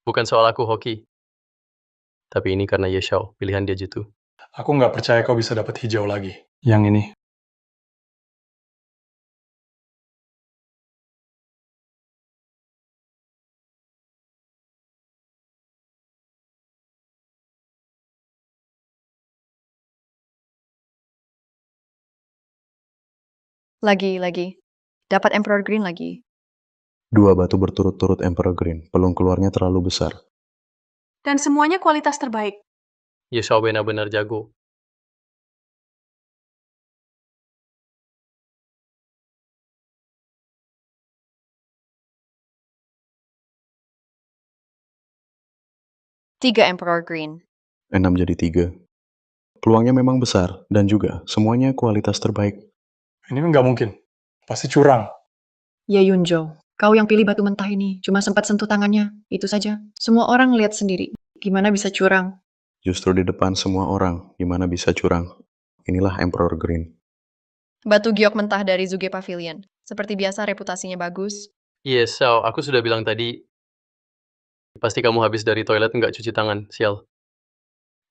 Bukan soal aku hoki. Tapi ini karena Ye Xiao, pilihan dia gitu. Aku nggak percaya kau bisa dapat hijau lagi. Yang ini. Lagi. Dapat Emperor Green lagi. 2 batu berturut-turut Emperor Green. Peluang keluarnya terlalu besar. Dan semuanya kualitas terbaik. Ye Xiao benar-benar jago. Tiga Emperor Green. 6 jadi 3. Peluangnya memang besar, dan juga semuanya kualitas terbaik. Ini nggak mungkin. Pasti curang. Ye Yunjo, kau yang pilih batu mentah ini. Cuma sempat sentuh tangannya. Itu saja. Semua orang lihat sendiri. Gimana bisa curang? Justru di depan semua orang, gimana bisa curang? Inilah Emperor Green. Batu giok mentah dari Zuge Pavilion. Seperti biasa reputasinya bagus. Ye Xiao, aku sudah bilang tadi, pasti kamu habis dari toilet nggak cuci tangan, sial.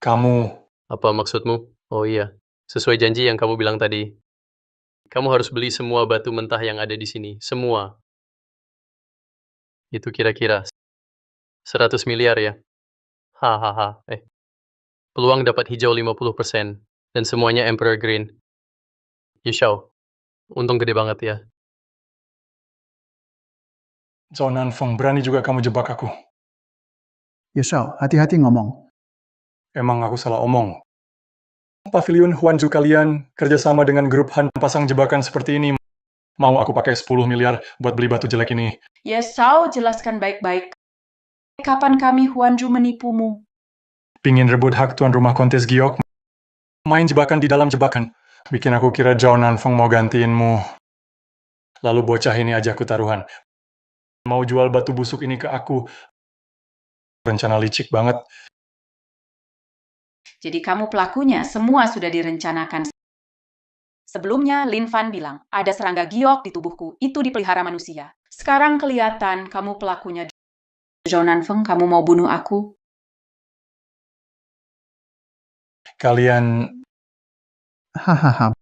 Kamu. Apa maksudmu? Oh iya, sesuai janji yang kamu bilang tadi. Kamu harus beli semua batu mentah yang ada di sini. Semua. Itu kira-kira 100 miliar ya. Hahaha. Peluang dapat hijau 50%. Dan semuanya Emperor Green. Ye Xiao, untung gede banget ya. Zhao Nanfeng, berani juga kamu jebak aku. Ye Xiao, hati-hati ngomong. Emang aku salah omong. Pavilion Huanju kalian kerjasama dengan grup Han pasang jebakan seperti ini. Mau aku pakai 10 miliar buat beli batu jelek ini. Ye Xiao, jelaskan baik-baik. Kapan kami Huanju menipumu? Pingin rebut hak tuan rumah kontes giok. Main jebakan di dalam jebakan. Bikin aku kira Zhao Nanfeng mau gantiinmu. Lalu bocah ini ajakku taruhan. Mau jual batu busuk ini ke aku. Rencana licik banget. Jadi kamu pelakunya, semua sudah direncanakan. Sebelumnya, Lin Fan bilang, ada serangga giok di tubuhku, itu dipelihara manusia. Sekarang kelihatan kamu pelakunya. Zhao Nanfeng, kamu mau bunuh aku? Kalian... Hahaha.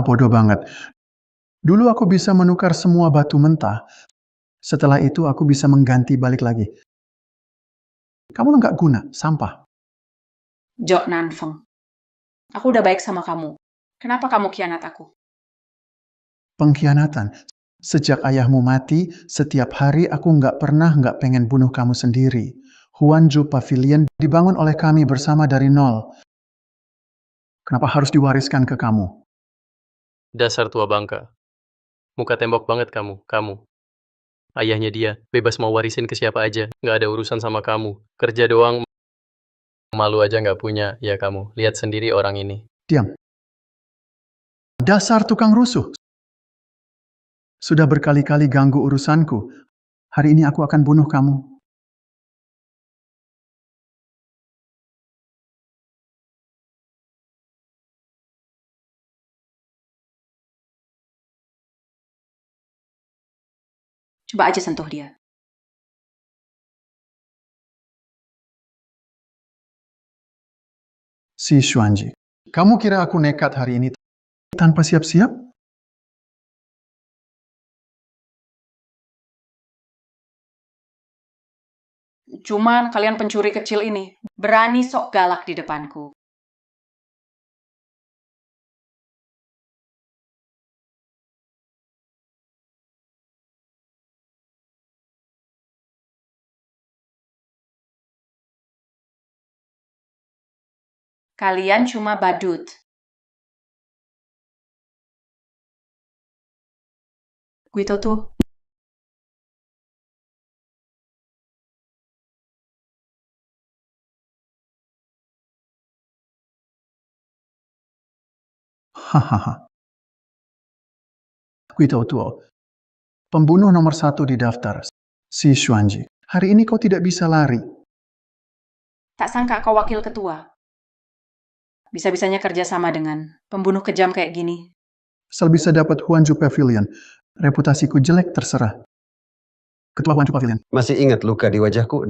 Bodoh banget. Dulu aku bisa menukar semua batu mentah. Setelah itu aku bisa mengganti balik lagi. Kamu nggak guna, sampah. Zhao Nanfeng, aku udah baik sama kamu. Kenapa kamu khianat aku? Pengkhianatan. Sejak ayahmu mati, setiap hari aku nggak pengen bunuh kamu sendiri. Huanju Pavilion dibangun oleh kami bersama dari nol. Kenapa harus diwariskan ke kamu? Dasar tua bangka. Muka tembok banget kamu. Ayahnya dia, bebas mau warisin ke siapa aja. Nggak ada urusan sama kamu. Kerja doang, malu aja nggak punya. Ya kamu, lihat sendiri orang ini. Diam. Dasar tukang rusuh. Sudah berkali-kali ganggu urusanku. Hari ini aku akan bunuh kamu. Coba aja sentuh dia. Si Xuanji, kamu kira aku nekat hari ini tanpa siap-siap? Cuman kalian pencuri kecil ini, berani sok galak di depanku. Kalian cuma badut. Gitu tuh. Hahaha. Guito Tuo, pembunuh nomor 1 di daftar, si Xuanji. Hari ini kau tidak bisa lari. Tak sangka kau wakil ketua. Bisa-bisanya kerja sama dengan pembunuh kejam kayak gini. Asal bisa dapat Huanju Pavilion. Reputasiku jelek terserah. Ketua Huanju Pavilion. Masih ingat luka di wajahku?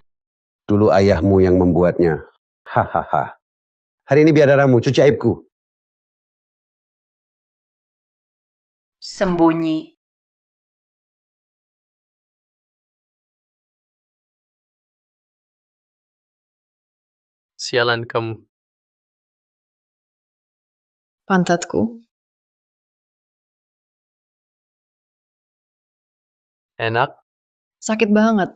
Dulu ayahmu yang membuatnya. Hahaha. Hari ini biar darahmu, cuci aibku. Sembunyi. Sialan kamu. Pantatku. Enak? Sakit banget.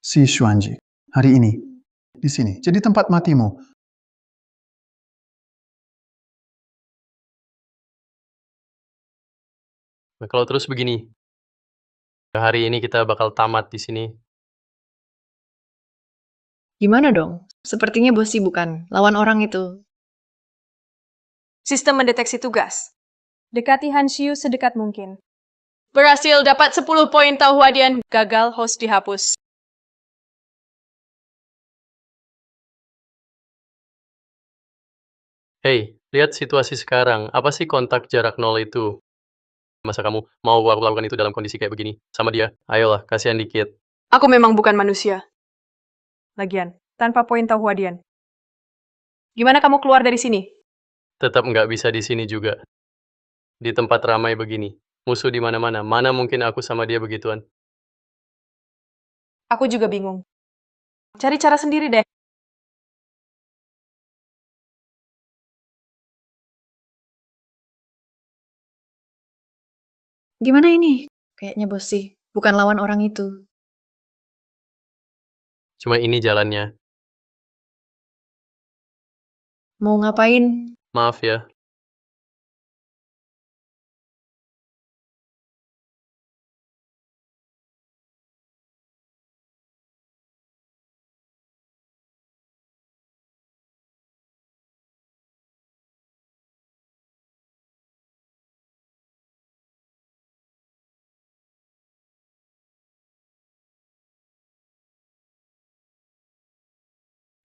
Si Xuanji. Hari ini. Di sini. Jadi tempat matimu. Nah, kalau terus begini, hari ini kita bakal tamat di sini. Gimana dong? Sepertinya Bosi bukan lawan orang itu. Sistem mendeteksi tugas. Dekati Han Xiu sedekat mungkin. Berhasil dapat 10 poin tahu hadian. Gagal, host dihapus. Hey, lihat situasi sekarang. Apa sih kontak jarak 0 itu? Masa kamu mau aku lakukan itu dalam kondisi kayak begini? Sama dia? Ayolah, kasihan dikit. Aku memang bukan manusia. Lagian, tanpa poin tahu hadian. Gimana kamu keluar dari sini? Tetap nggak bisa di sini juga. Di tempat ramai begini. Musuh di mana-mana. Mana mungkin aku sama dia begituan? Aku juga bingung. Cari cara sendiri deh. Gimana ini? Kayaknya Bosi bukan lawan orang itu. Cuma ini jalannya. Mau ngapain? Maaf ya.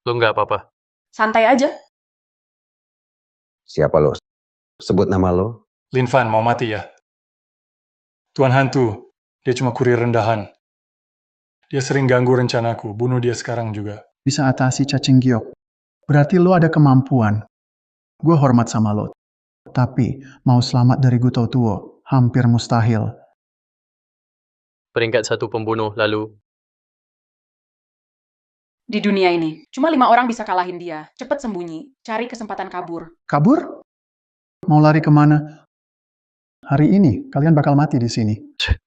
Lo nggak apa-apa. Santai aja. Siapa lo? Sebut nama lo. Lin Fan mau mati ya? Tuan Hantu, dia cuma kurir rendahan. Dia sering ganggu rencanaku, bunuh dia sekarang juga. Bisa atasi cacing giok. Berarti lo ada kemampuan. Gue hormat sama lo. Tapi, mau selamat dari Guto Tuo, hampir mustahil. Peringkat 1 pembunuh, lalu Di dunia ini, cuma 5 orang bisa kalahin dia. Cepet sembunyi, cari kesempatan kabur. Kabur? Mau lari kemana? Hari ini, kalian bakal mati di sini.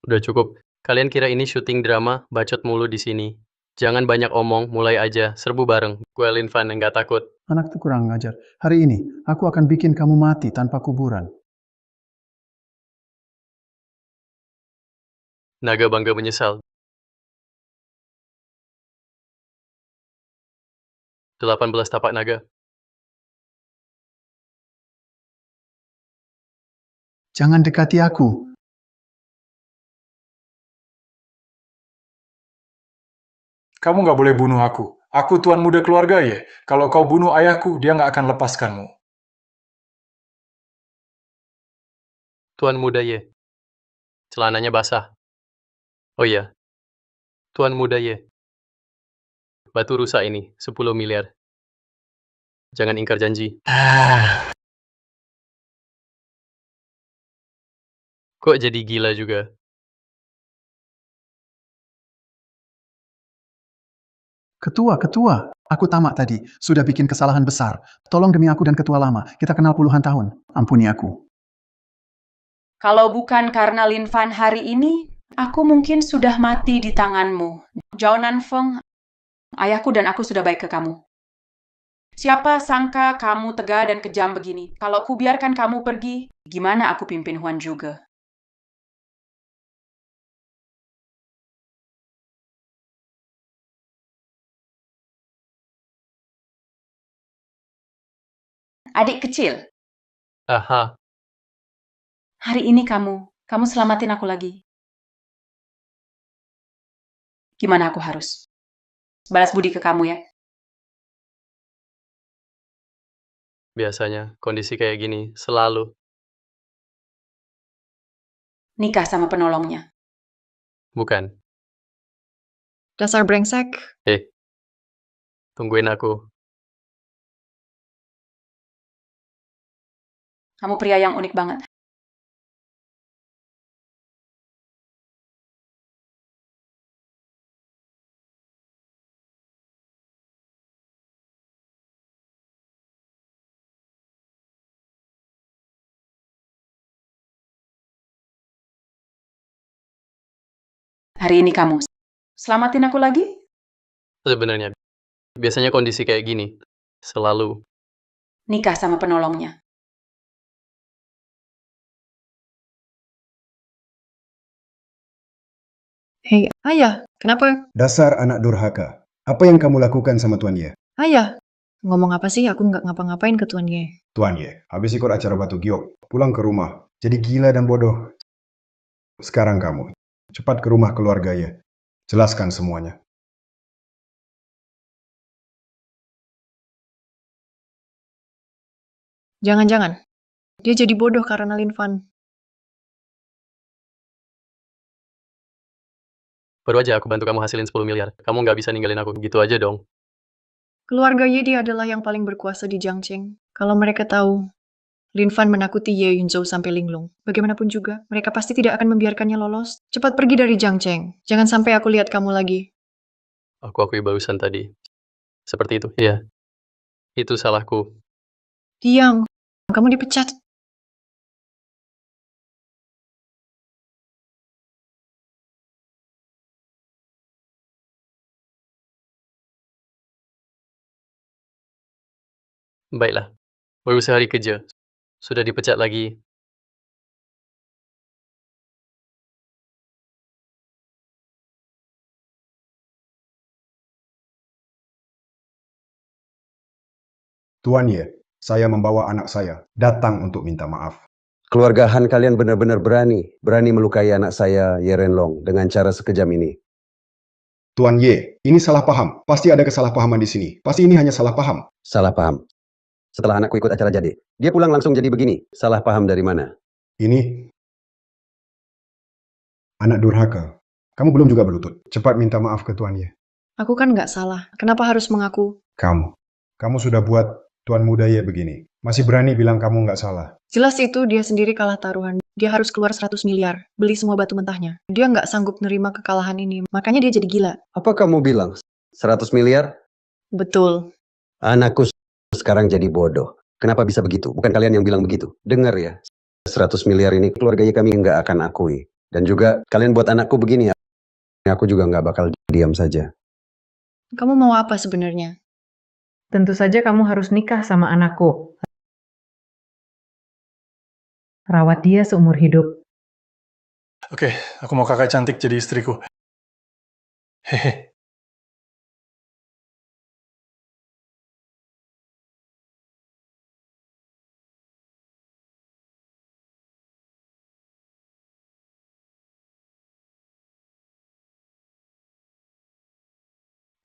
udah cukup. Kalian kira ini syuting drama, bacot mulu di sini. Jangan banyak omong, mulai aja, serbu bareng. Gue Lin Fan, nggak takut. Anak tuh kurang ngajar. Hari ini, aku akan bikin kamu mati tanpa kuburan. Naga bangga menyesal. 18 tapak naga. Jangan dekati aku. Kamu nggak boleh bunuh aku. Aku tuan muda keluarga ya. Kalau kau bunuh ayahku, dia nggak akan lepaskanmu. Tuan muda ye. Celananya basah. Oh iya. Tuan muda ye. Batu rusak ini, 10 miliar. Jangan ingkar janji. Kok jadi gila juga? Ketua, aku tamak tadi. Sudah bikin kesalahan besar. Tolong demi aku dan ketua lama. Kita kenal puluhan tahun. Ampuni aku. Kalau bukan karena Lin Fan hari ini, Aku mungkin sudah mati di tanganmu. Zhao Nanfeng, ayahku dan aku sudah baik ke kamu. Siapa sangka kamu tegar dan kejam begini? Kalau ku biarkan kamu pergi, gimana aku pimpin Huan juga? Adik kecil, Aha, hari ini kamu selamatin aku lagi. Gimana aku harus balas budi ke kamu ya? biasanya kondisi kayak gini selalu. Nikah sama penolongnya. Bukan. Dasar brengsek. Tungguin aku. Kamu pria yang unik banget. Hari ini kamu selamatin aku lagi? Sebenarnya, biasanya kondisi kayak gini selalu. Nikah sama penolongnya. Hei, ayah, kenapa? Dasar anak durhaka. Apa yang kamu lakukan sama Tuan Ye? Ayah, ngomong apa sih? Aku nggak ngapa-ngapain ke Tuan Ye. Tuan Ye, habis ikut acara Batu Giok, pulang ke rumah. Jadi gila dan bodoh. Sekarang kamu, cepat ke rumah keluarga Ye. Jelaskan semuanya. Jangan-jangan, dia jadi bodoh karena Lin Fan. Baru aja aku bantu kamu hasilin 10 miliar. Kamu nggak bisa ninggalin aku gitu aja dong. Keluarga Ye adalah yang paling berkuasa di Jiangcheng. Kalau mereka tahu Lin Fan menakuti Ye Yunzhou sampai linglung, bagaimanapun juga, mereka pasti tidak akan membiarkannya lolos. Cepat pergi dari Jiangcheng. Jangan sampai aku lihat kamu lagi. Aku akui barusan tadi. Seperti itu, iya. Itu salahku. Diam, kamu dipecat. Baiklah, baru sehari kerja. Sudah dipecat lagi. Tuan Ye, saya membawa anak saya datang untuk minta maaf. Keluarga Han kalian benar-benar berani melukai anak saya, Ye Renlong, dengan cara sekejam ini. Tuan Ye, ini salah paham. Pasti ada kesalahpahaman di sini. Pasti ini hanya salah paham. Salah paham. Setelah anakku ikut acara jadi, dia pulang langsung jadi begini. Salah paham dari mana? Ini anak durhaka. Kamu belum juga berlutut. Cepat minta maaf ke Tuan Ye. Aku kan nggak salah. Kenapa harus mengaku? Kamu sudah buat Tuan Muda Ye begini. Masih berani bilang kamu nggak salah. Jelas itu dia sendiri kalah taruhan. Dia harus keluar 100 miliar. Beli semua batu mentahnya. Dia nggak sanggup nerima kekalahan ini. Makanya dia jadi gila. Apa kamu bilang? 100 miliar? Betul. Anakku sekarang jadi bodoh. Kenapa bisa begitu? Bukan kalian yang bilang begitu. Dengar ya. 100 miliar ini keluarga kami nggak akan akui. Dan juga kalian buat anakku begini ya. Aku juga nggak bakal diam saja. Kamu mau apa sebenarnya? Tentu saja kamu harus nikah sama anakku. Rawat dia seumur hidup. Oke, aku mau kakak cantik jadi istriku. Hehe.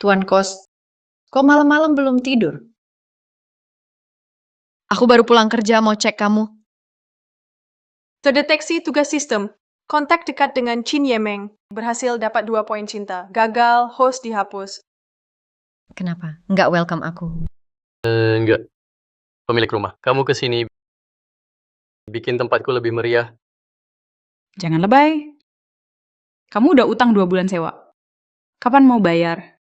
Tuan Kos, kok malam-malam belum tidur? Aku baru pulang kerja mau cek kamu. Terdeteksi tugas sistem. Kontak dekat dengan Chin Yemeng. Berhasil dapat 2 poin cinta. Gagal, host dihapus. Kenapa? Nggak welcome aku. Enggak. Pemilik rumah, kamu kesini bikin tempatku lebih meriah. Jangan lebay. Kamu udah utang 2 bulan sewa. Kapan mau bayar?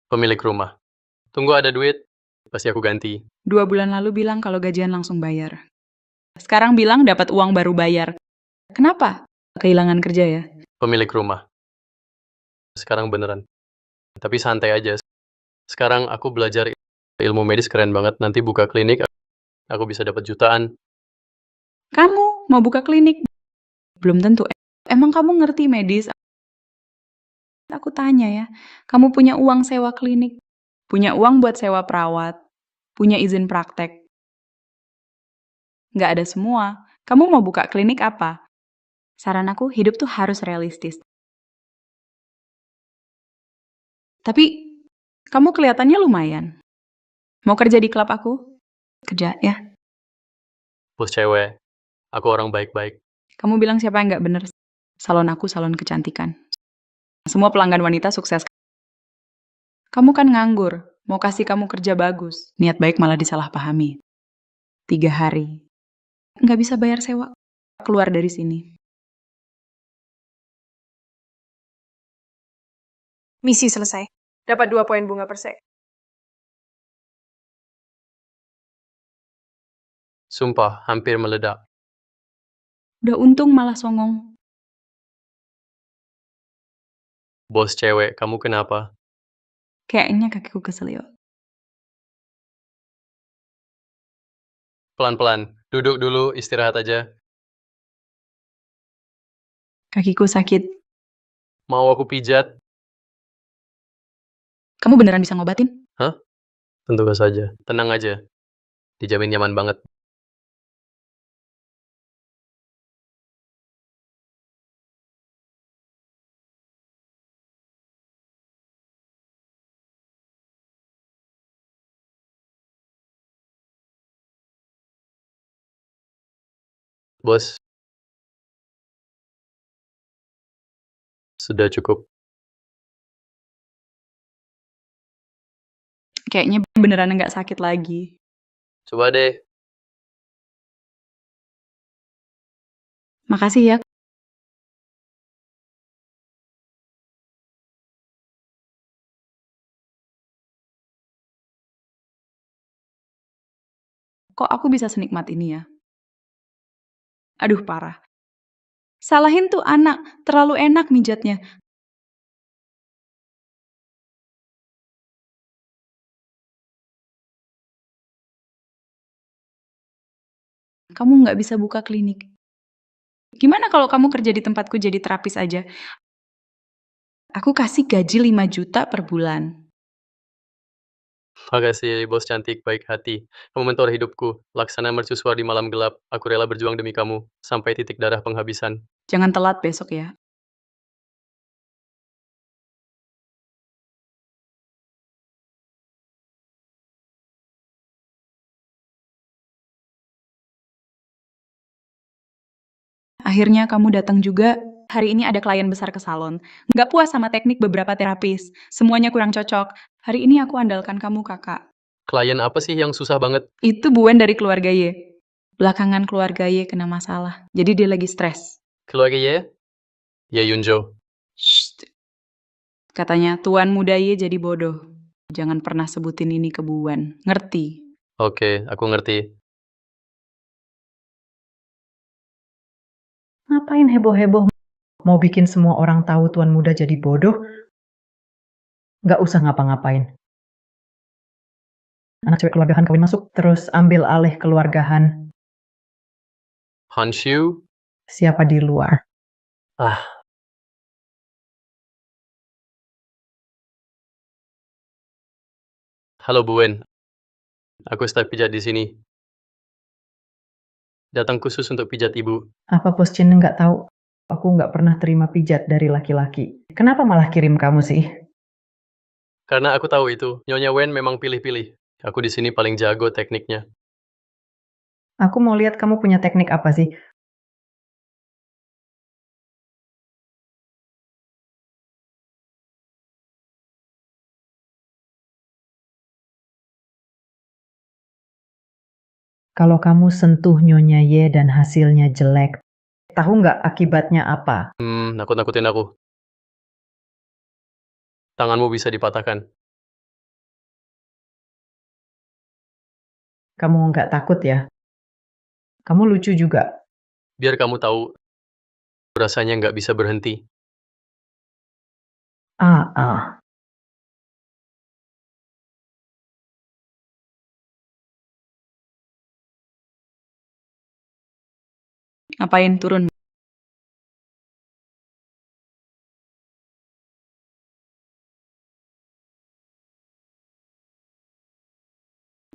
Pemilik rumah, tunggu ada duit, pasti aku ganti. 2 bulan lalu bilang kalau gajian langsung bayar. Sekarang bilang dapat uang baru bayar. Kenapa? Kehilangan kerja ya? Pemilik rumah. Sekarang beneran. Tapi santai aja. Sekarang aku belajar ilmu medis keren banget. Nanti buka klinik, aku bisa dapat jutaan. Kamu mau buka klinik? Belum tentu. Emang kamu ngerti medis? Aku tanya ya, kamu punya uang sewa klinik? Punya uang buat sewa perawat? Punya izin praktek? Nggak ada semua. Kamu mau buka klinik apa? Saran aku, hidup tuh harus realistis. Tapi, kamu kelihatannya lumayan. Mau kerja di klub aku? Kerja, ya. Bos cewek, aku orang baik-baik. Kamu bilang siapa yang nggak bener? Salon aku, salon kecantikan. Semua pelanggan wanita sukses. Kamu kan nganggur, mau kasih kamu kerja bagus. Niat baik malah disalahpahami. 3 hari. Nggak bisa bayar sewa. Keluar dari sini. Misi selesai. Dapat 2 poin bunga per sek. Sumpah, hampir meledak. Udah untung malah songong. Bos cewek, kamu kenapa? Kayaknya kakiku keselio. Pelan-pelan, duduk dulu, istirahat aja. Kakiku sakit. Mau aku pijat? Kamu beneran bisa ngobatin? Hah? Tentu saja. Tenang aja. Dijamin nyaman banget. Bos. Sudah cukup. Kayaknya beneran nggak sakit lagi. Coba deh. Makasih ya. Kok aku bisa senikmat ini ya? Aduh, parah. Salahin tuh anak, terlalu enak mijatnya. Kamu nggak bisa buka klinik. Gimana kalau kamu kerja di tempatku jadi terapis aja? Aku kasih gaji 5 juta per bulan. Makasih, bos cantik, baik hati. Kamu mentor hidupku. Laksana mercusuar di malam gelap. Aku rela berjuang demi kamu. Sampai titik darah penghabisan. Jangan telat besok ya. Akhirnya kamu datang juga. Hari ini ada klien besar ke salon. Nggak puas sama teknik beberapa terapis. Semuanya kurang cocok. Hari ini aku andalkan kamu, kakak. Klien apa sih yang susah banget? Itu Buen dari keluarga Y. Belakangan keluarga Y kena masalah. Jadi dia lagi stres. Keluarga Ye? Ye Yunjo. Shh. Katanya tuan muda Y jadi bodoh. Jangan pernah sebutin ini ke Buen. Ngerti? Oke, aku ngerti. Ngapain heboh-heboh? Mau bikin semua orang tahu tuan muda jadi bodoh? Nggak usah ngapa-ngapain. Anak cewek keluargahan kawin masuk, terus ambil alih keluargahan. Hanshu? Siapa di luar? Ah. Halo Buen. Aku staf pijat di sini. Datang khusus untuk pijat ibu. Apa Bos Chin nggak tahu? Aku nggak pernah terima pijat dari laki-laki. Kenapa malah kirim kamu sih? Karena aku tahu itu, Nyonya Wen memang pilih-pilih. Aku di sini paling jago tekniknya. Aku mau lihat kamu punya teknik apa sih? Kalau kamu sentuh Nyonya Ye dan hasilnya jelek, tahu nggak akibatnya apa? Nakut-nakutin aku. Tanganmu bisa dipatahkan. Kamu nggak takut ya? Kamu lucu juga. Biar kamu tahu, rasanya nggak bisa berhenti. Ah. Ngapain turun?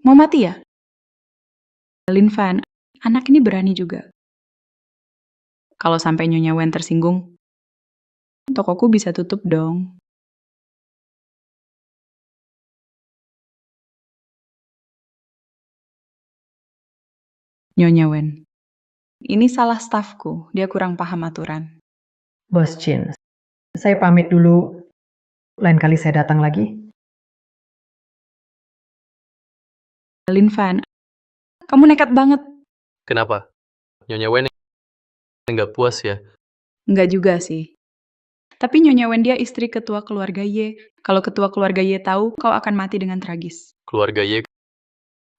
Mau mati ya? Lin Fan, anak ini berani juga. Kalau sampai Nyonya Wen tersinggung, tokoku bisa tutup dong. Nyonya Wen, ini salah stafku, dia kurang paham aturan. Bos Jin, saya pamit dulu. Lain kali saya datang lagi. Lin Fan, kamu nekat banget. Kenapa? Nyonya Wen nggak puas ya? Enggak juga sih. Tapi Nyonya Wen dia istri ketua keluarga Ye. Kalau ketua keluarga Ye tahu, kau akan mati dengan tragis. Keluarga Ye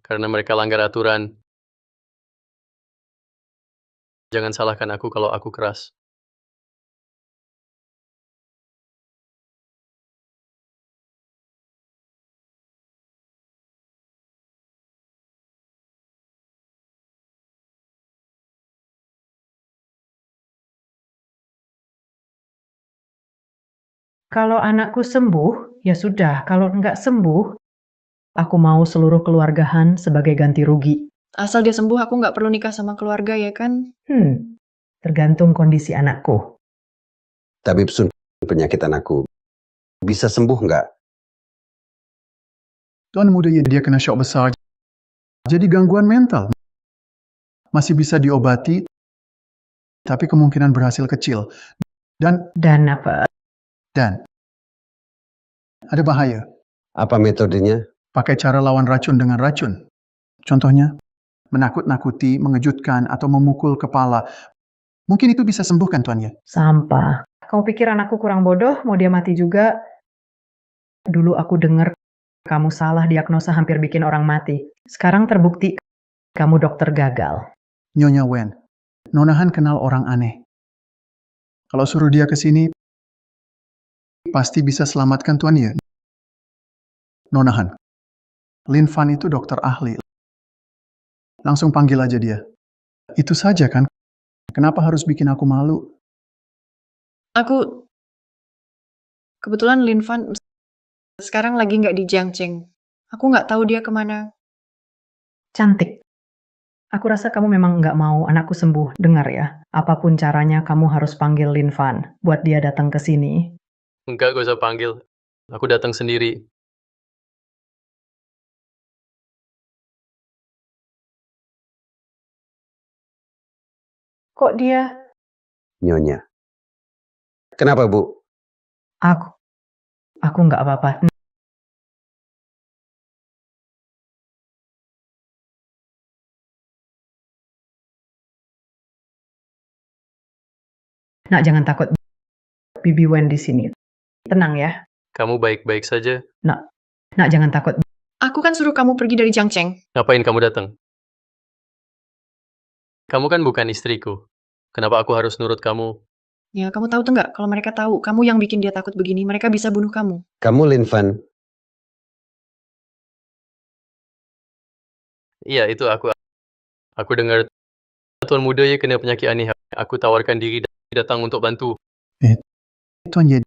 karena mereka langgar aturan. Jangan salahkan aku kalau aku keras. Kalau anakku sembuh, ya sudah. Kalau nggak sembuh, aku mau seluruh keluarga Han sebagai ganti rugi. Asal dia sembuh, aku nggak perlu nikah sama keluarga ya kan? Tergantung kondisi anakku. Tabib Sun, penyakit anakku bisa sembuh nggak? Tuan muda dia kena shock besar. Jadi gangguan mental. Masih bisa diobati, tapi kemungkinan berhasil kecil. Dan apa? Dan ada bahaya. Apa metodenya? Pakai cara lawan racun dengan racun. Contohnya, menakut-nakuti, mengejutkan, atau memukul kepala. Mungkin itu bisa sembuhkan, Tuan ya. Sampah. Kamu pikir anakku kurang bodoh, mau dia mati juga? Dulu aku dengar kamu salah diagnosa hampir bikin orang mati. Sekarang terbukti kamu dokter gagal. Nyonya Wen, Nona Han kenal orang aneh. Kalau suruh dia ke sini, pasti bisa selamatkan Tuan ya. Nona Han, Lin Fan itu dokter ahli. Langsung panggil aja dia. Itu saja kan? Kenapa harus bikin aku malu? Kebetulan Lin Fan sekarang lagi nggak di Jiangcheng. Aku nggak tahu dia kemana. Cantik. Aku rasa kamu memang nggak mau anakku sembuh. Dengar ya, apapun caranya kamu harus panggil Lin Fan buat dia datang ke sini. Enggak, gak usah panggil. Aku datang sendiri. Kok dia? Nyonya. Kenapa, Bu? Aku nggak apa-apa. Nak, jangan takut. Bibi Wen di sini. Tenang ya. Kamu baik-baik saja. Nak, jangan takut. Aku kan suruh kamu pergi dari Jiangcheng. Ngapain kamu datang? Kamu kan bukan istriku. Kenapa aku harus nurut kamu? Ya, kamu tahu tuh nggak? Kalau mereka tahu kamu yang bikin dia takut begini, mereka bisa bunuh kamu. Kamu Lin Fan. Iya, itu aku. Aku dengar Tuan muda ya kena penyakit aneh. Aku tawarkan diri datang untuk bantu. Tuan Ye,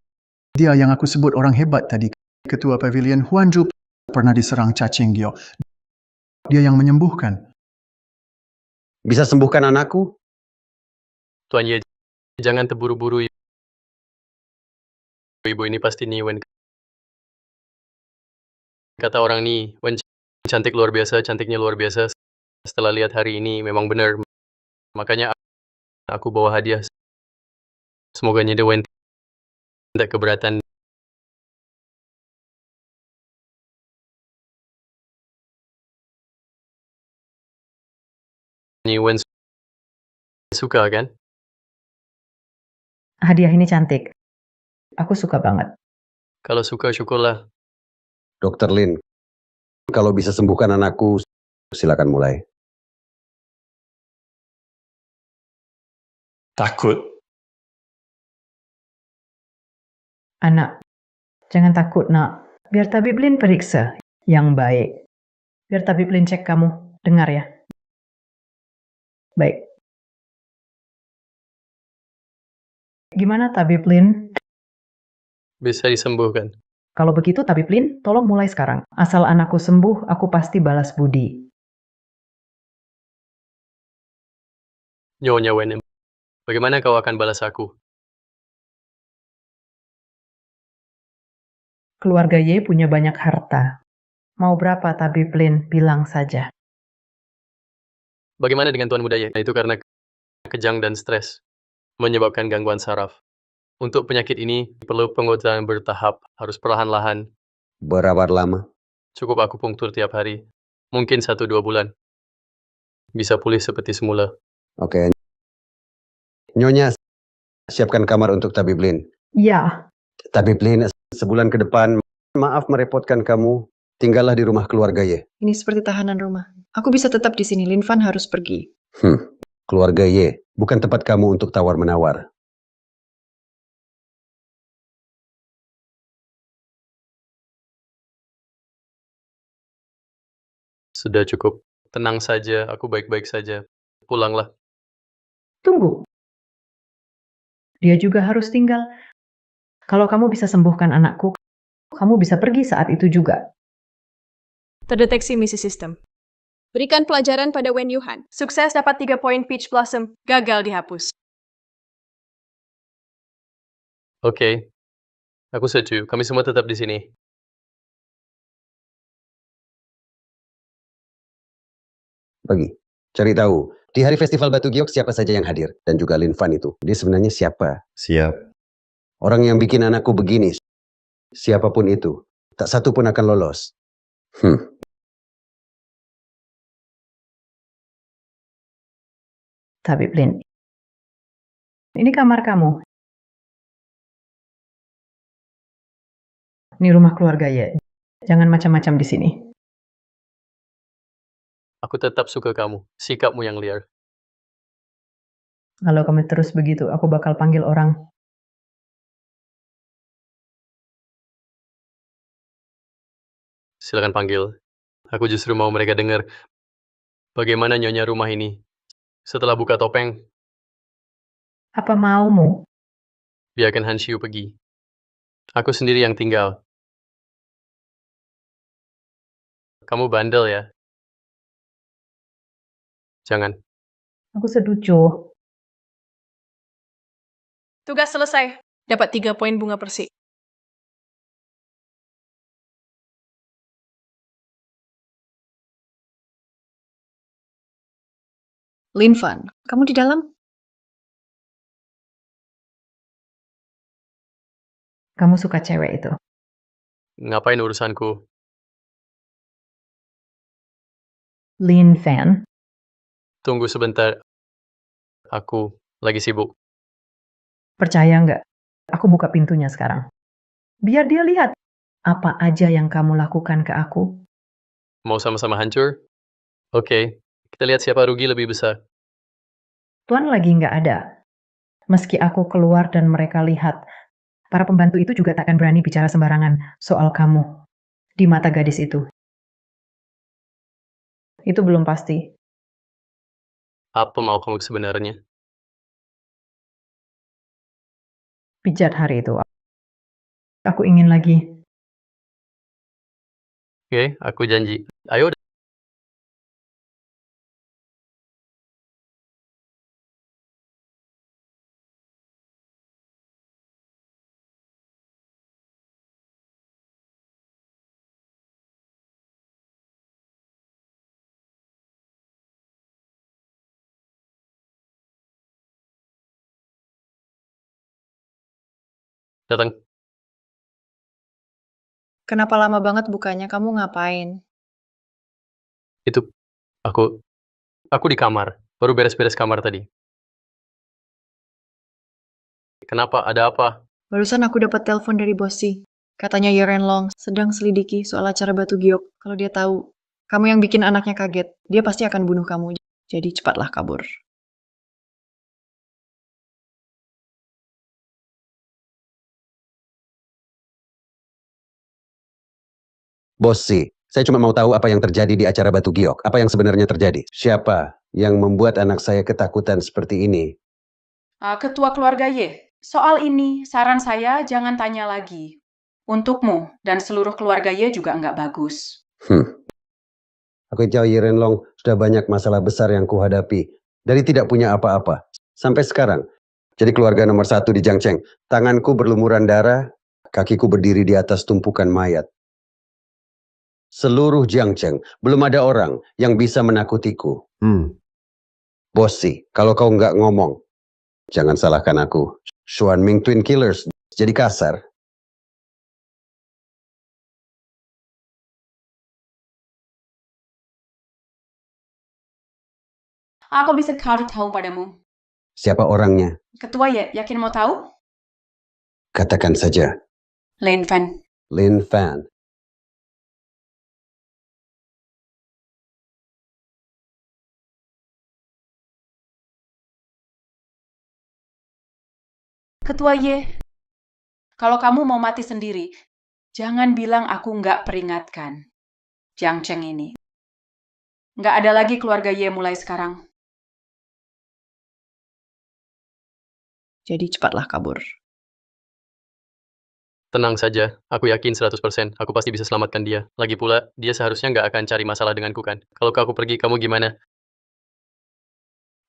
dia yang aku sebut orang hebat tadi. Ketua Pavilion Huanju pernah diserang cacing Gyo. Dia yang menyembuhkan. Bisa sembuhkan anakku? Tuan Ye, jangan terburu-buru. Ibu ini pasti nih, Wen. Kata orang nih, Wen cantik luar biasa, cantiknya luar biasa. Setelah lihat hari ini, memang benar. Makanya aku bawa hadiah. Semoga nyede Wen tidak keberatan. Nih Wen suka kan? Hadiah ini cantik. Aku suka banget. Kalau suka, syukurlah. Dokter Lin, kalau bisa sembuhkan anakku, silakan mulai. Takut. Anak, Jangan takut, nak. Biar tabib Lin periksa yang baik. Biar tabib Lin cek kamu. Dengar ya. Baik. Gimana tabib Lin? Bisa disembuhkan. Kalau begitu tabib Lin, tolong mulai sekarang. Asal anakku sembuh, aku pasti balas budi. Nyonya Wen, bagaimana kau akan balas aku? Keluarga Ye punya banyak harta. Mau berapa tabib Lin? Bilang saja. Bagaimana dengan Tuan Muda Ye? Itu karena kejang dan stres, menyebabkan gangguan saraf. Untuk penyakit ini, perlu pengobatan bertahap, harus perlahan-lahan. Berapa lama? Cukup aku punktur tiap hari. Mungkin 1-2 bulan. Bisa pulih seperti semula. Oke. Nyonya, siapkan kamar untuk tabib Lin. Ya. Tabib Lin, sebulan ke depan, maaf merepotkan kamu. Tinggallah di rumah keluarga Ye. Ini seperti tahanan rumah. Aku bisa tetap di sini. Lin Fan harus pergi. Keluarga Ye, bukan tempat kamu untuk tawar-menawar. Sudah cukup. Tenang saja, aku baik-baik saja. Pulanglah. Tunggu. Dia juga harus tinggal. Kalau kamu bisa sembuhkan anakku, kamu bisa pergi saat itu juga. Terdeteksi misi sistem. Berikan pelajaran pada Wen Yuhan. Sukses dapat 3 poin Peach Blossom. Gagal dihapus. Oke. Aku setuju. Kami semua tetap di sini. Bagi. Cari tahu, di hari festival Batu Giok siapa saja yang hadir. Dan juga Lin Fan itu. Dia sebenarnya siapa? Siap. Orang yang bikin anakku begini. Siapapun itu. Tak satu pun akan lolos. Tabib Lin. Ini kamar kamu. Ini rumah keluarga ya. Jangan macam-macam di sini. Aku tetap suka kamu. Sikapmu yang liar. Kalau kamu terus begitu, aku bakal panggil orang. Silakan panggil. Aku justru mau mereka dengar bagaimana nyonya rumah ini setelah buka topeng. Apa maumu? Biarkan Han Xiu pergi. Aku sendiri yang tinggal. Kamu bandel ya? Jangan. Aku setuju. Tugas selesai. Dapat 3 poin bunga persik. Lin Fan, kamu di dalam? Kamu suka cewek itu? Ngapain urusanku? Lin Fan? Tunggu sebentar. Aku lagi sibuk. Percaya nggak? Aku buka pintunya sekarang. Biar dia lihat apa aja yang kamu lakukan ke aku. Mau sama-sama hancur? Oke. Kita lihat siapa rugi lebih besar. Tuan lagi nggak ada. Meski aku keluar dan mereka lihat, para pembantu itu juga tak akan berani bicara sembarangan soal kamu di mata gadis itu. Itu belum pasti. Apa mau kamu sebenarnya? Pijat hari itu. Aku ingin lagi. Oke, aku janji. Ayo. Datang. Kenapa lama banget bukanya? Kamu ngapain? Itu. Aku di kamar. Baru beres-beres kamar tadi. Kenapa? Ada apa? Barusan aku dapat telepon dari Bossy. Katanya Yeren Long sedang selidiki soal acara Batu Giok. Kalau dia tahu kamu yang bikin anaknya kaget, dia pasti akan bunuh kamu. Jadi cepatlah kabur. Bossy, saya cuma mau tahu apa yang terjadi di acara Batu Giok. Apa yang sebenarnya terjadi? Siapa yang membuat anak saya ketakutan seperti ini? Ketua keluarga Y, soal ini saran saya jangan tanya lagi. Untukmu dan seluruh keluarga Y juga nggak bagus. Aku tahu Yerenlong sudah banyak masalah besar yang kuhadapi. Dari tidak punya apa-apa. Sampai sekarang. Jadi keluarga nomor 1 di Jiangcheng. Tanganku berlumuran darah. Kakiku berdiri di atas tumpukan mayat. Seluruh Jiangcheng. Belum ada orang yang bisa menakutiku. Bossy, kalau kau nggak ngomong. Jangan salahkan aku. Xuanming Twin Killers. Jadi kasar. Aku bisa kasih tahu padamu. Siapa orangnya? Ketua Y, yakin mau tahu? Katakan saja. Lin Fan. Lin Fan. Ketua Y, kalau kamu mau mati sendiri, jangan bilang aku nggak peringatkan. Jiangcheng ini. Nggak ada lagi keluarga Y mulai sekarang. Jadi cepatlah kabur. Tenang saja, aku yakin 100%. Aku pasti bisa selamatkan dia. Lagi pula, dia seharusnya nggak akan cari masalah denganku kan. Kalau aku pergi, kamu gimana?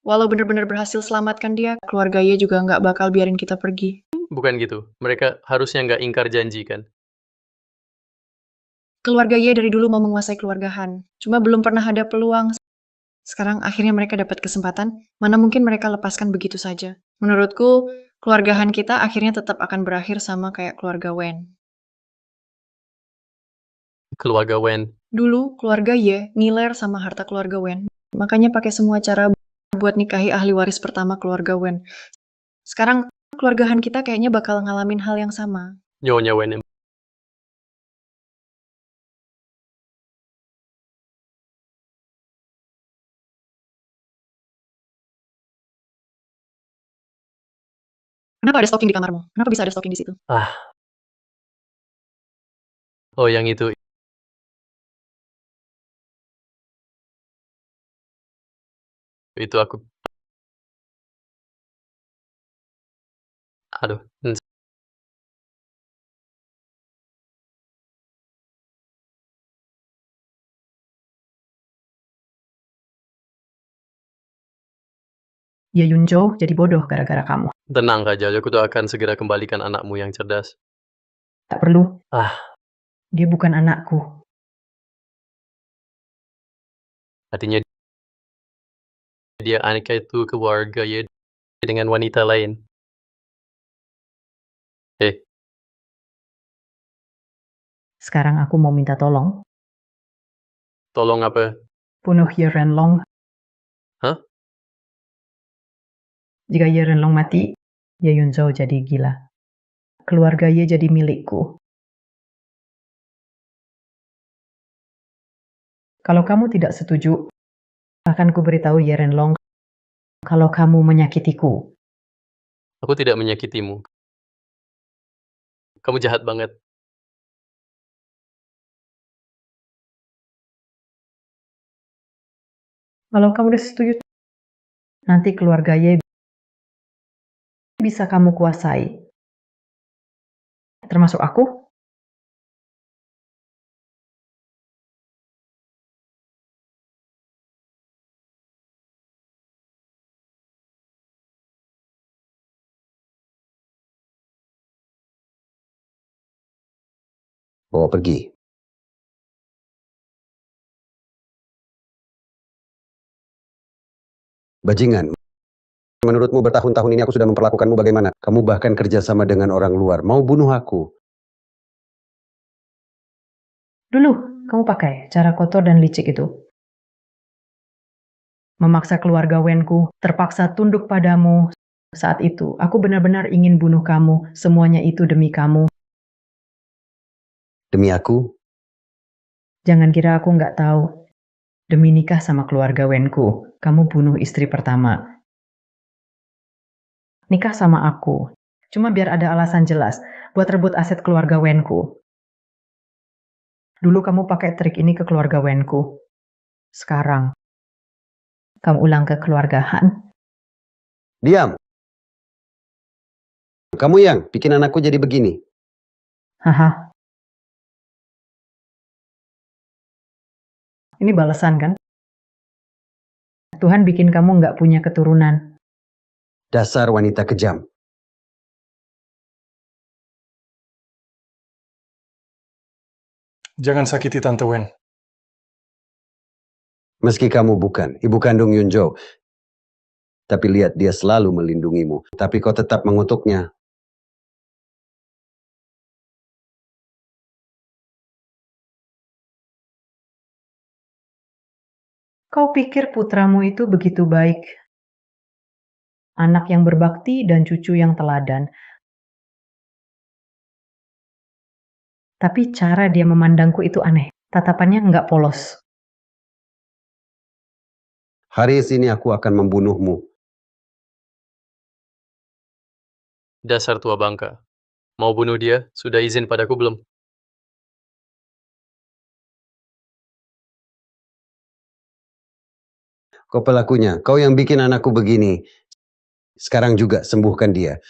Walau benar-benar berhasil selamatkan dia, keluarga Y juga nggak bakal biarin kita pergi. Bukan gitu. Mereka harusnya nggak ingkar janji kan. Keluarga Y dari dulu mau menguasai keluarga Han. Cuma belum pernah ada peluang. Sekarang akhirnya mereka dapat kesempatan, mana mungkin mereka lepaskan begitu saja. Menurutku, keluarga Han kita akhirnya tetap akan berakhir sama kayak keluarga Wen. Keluarga Wen. Dulu, keluarga Y ngiler sama harta keluarga Wen. Makanya pakai semua cara buat nikahi ahli waris pertama keluarga Wen. Sekarang, keluarga Han kita kayaknya bakal ngalamin hal yang sama. Nyonya Wen. Kenapa ada stalking di kamarmu? Kenapa bisa ada stalking di situ? Oh, yang itu. Itu aku. Aduh. Ye Yunjo jadi bodoh gara-gara kamu. Tenang saja, aku tuh akan segera kembalikan anakmu yang cerdas. Tak perlu. Dia bukan anakku. Artinya dia anaknya itu keluarga ya dengan wanita lain. Sekarang aku mau minta tolong. Tolong apa? Bunuh Ye Renlong. Hah? Jika Ye Renlong mati, Ye Yunzo jadi gila. Keluarga Ye jadi milikku. Kalau kamu tidak setuju, akan kuberitahu Ye Renlong kalau kamu menyakitiku. Aku tidak menyakitimu. Kamu jahat banget. Kalau kamu udah setuju, nanti keluarga Ye bisa kamu kuasai. Termasuk aku? Bawa pergi. Bajingan. Menurutmu bertahun-tahun ini aku sudah memperlakukanmu bagaimana? Kamu bahkan kerja sama dengan orang luar. Mau bunuh aku. Dulu, kamu pakai cara kotor dan licik itu. Memaksa keluarga Wenku, terpaksa tunduk padamu. Saat itu, aku benar-benar ingin bunuh kamu. Semuanya itu demi kamu. Demi aku? Jangan kira aku nggak tahu. Demi nikah sama keluarga Wenku, kamu bunuh istri pertama. Nikah sama aku. Cuma biar ada alasan jelas buat rebut aset keluarga Wenku. Dulu kamu pakai trik ini ke keluarga Wenku. Sekarang, kamu ulang ke keluarga Han. Diam. Kamu yang bikin anakku jadi begini. Haha. Ini balasan kan? Tuhan bikin kamu nggak punya keturunan. Dasar wanita kejam. Jangan sakiti Tante Wen. Meski kamu bukan ibu kandung Yunjo, tapi lihat dia selalu melindungimu. Tapi kau tetap mengutuknya. Kau pikir putramu itu begitu baik? Anak yang berbakti dan cucu yang teladan. Tapi cara dia memandangku itu aneh. Tatapannya nggak polos. Hari ini aku akan membunuhmu. Dasar tua bangka. Mau bunuh dia? Sudah izin padaku belum? Kau pelakunya, kau yang bikin anakku begini. Sekarang juga sembuhkan dia.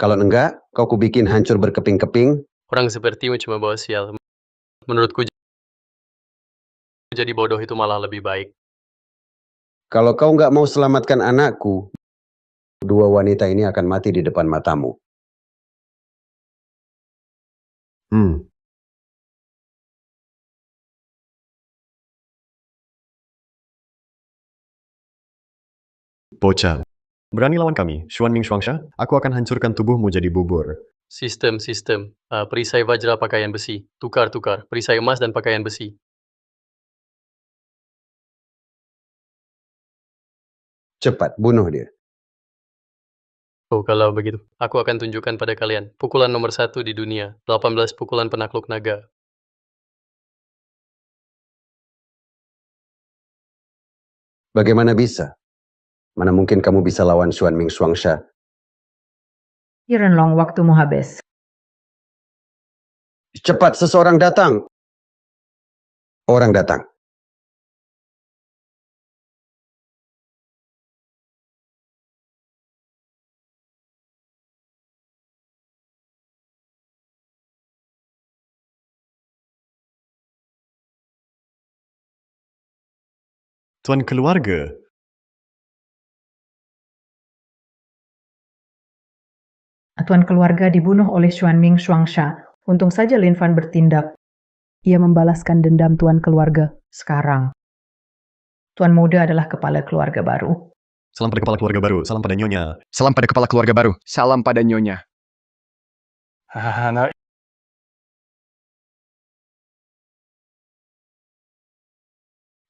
Kalau enggak, kau kubikin hancur berkeping-keping. Orang sepertimu cuma bawa sial. Menurutku jadi bodoh itu malah lebih baik. Kalau kau nggak mau selamatkan anakku, dua wanita ini akan mati di depan matamu. Bocah, berani lawan kami, Xuan Ming Xuangsha? Aku akan hancurkan tubuhmu jadi bubur. Sistem. Perisai vajra pakaian besi. Tukar. Perisai emas dan pakaian besi. Cepat, bunuh dia. Oh, kalau begitu, aku akan tunjukkan pada kalian. Pukulan nomor 1 di dunia. 18 pukulan penakluk naga. Bagaimana bisa? Mana mungkin kamu bisa lawan Xuan Ming Xuangsha? Long, waktumu habis. Cepat, seseorang datang. Orang datang. Tuan keluarga, Tuan keluarga dibunuh oleh Xuan Ming Xuangsha. Untung saja Lin Fan bertindak. Ia membalaskan dendam tuan keluarga. Sekarang, tuan muda adalah kepala keluarga baru. salam pada kepala keluarga baru, salam pada nyonya. Salam pada kepala keluarga baru, salam pada nyonya. Nah,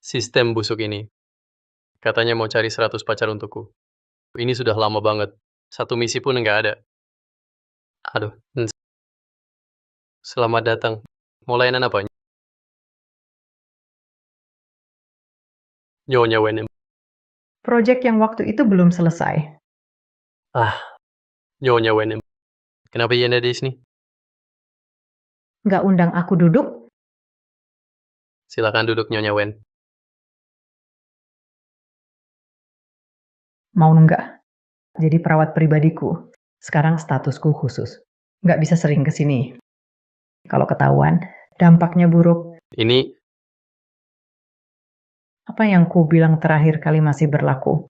Sistem busuk ini. Katanya mau cari 100 pacar untukku. Ini sudah lama banget. Satu misi pun nggak ada. Aduh. Selamat datang. Mau layanan apa? Nyonya Wen. Proyek yang waktu itu belum selesai. Nyonya Wen. Kenapa Yen ada di sini? Nggak undang aku duduk? Silakan duduk Nyonya Wen. Mau nggak? Jadi perawat pribadiku. Sekarang statusku khusus. Nggak bisa sering ke sini. Kalau ketahuan, dampaknya buruk. Ini Apa yang ku bilang terakhir kali masih berlaku?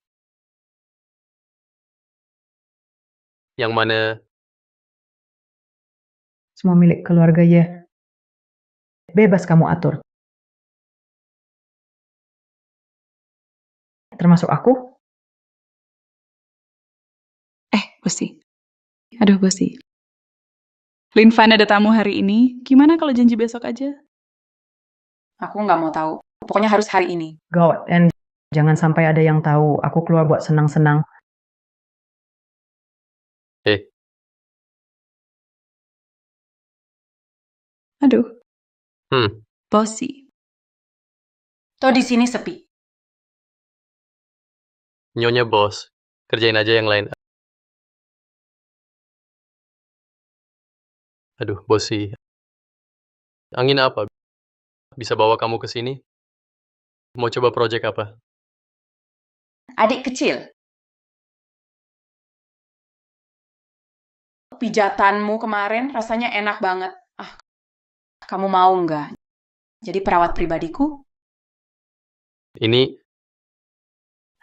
yang mana? Semua milik keluarga ya. Bebas kamu atur. Termasuk aku? Bosi. Aduh, Bosi. Lin Fan ada tamu hari ini. Gimana kalau janji besok aja? Aku nggak mau tahu. Pokoknya harus hari ini. God, and jangan sampai ada yang tahu aku keluar buat senang-senang. Aduh, Hmm. Bosi. Toh di sini sepi. Nyonya bos. Kerjain aja yang lain. Aduh, Bosi. Angin apa? Bisa bawa kamu ke sini? Mau coba proyek apa? Adik kecil, pijatanmu kemarin rasanya enak banget. Kamu mau nggak jadi perawat pribadiku? Ini,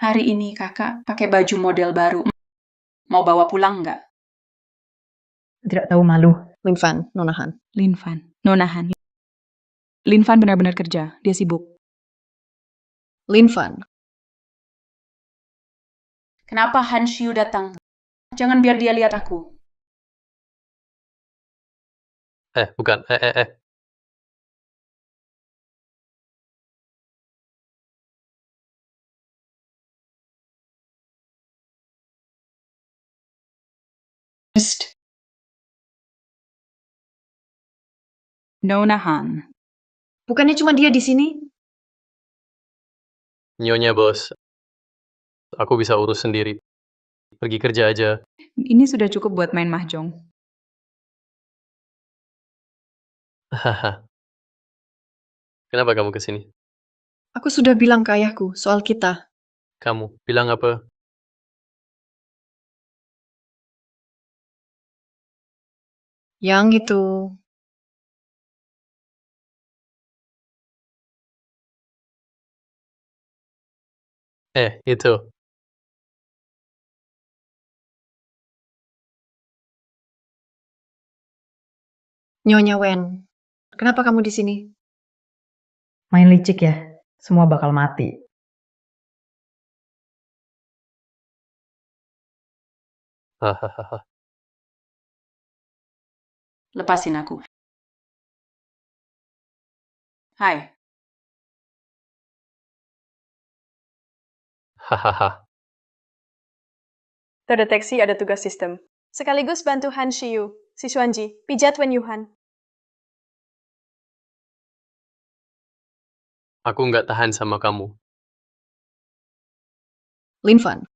Hari ini kakak pakai baju model baru. Mau bawa pulang nggak? Tidak tahu malu. Linvan, Nonahan. Linvan, Nonahan. Linvan benar-benar kerja, dia sibuk. Linvan, Kenapa Han Xiu datang? Jangan biar dia lihat aku. bukan, Psst. Nonahan. bukannya cuma dia di sini? Nyonya bos. Aku bisa urus sendiri. Pergi kerja aja. Ini sudah cukup buat main mahjong. Haha. Kenapa kamu ke sini? Aku sudah bilang ke ayahku soal kita. Kamu bilang apa? Yang itu. Itu. Nyonya Wen, kenapa kamu di sini? Main licik ya, semua bakal mati. Hahaha. Lepasin aku. Hai. Hahaha. Terdeteksi ada tugas sistem. Sekaligus bantu Han Xiu, si Xuanji, pijat Wen Yuhan. Aku nggak tahan sama kamu. Linvan,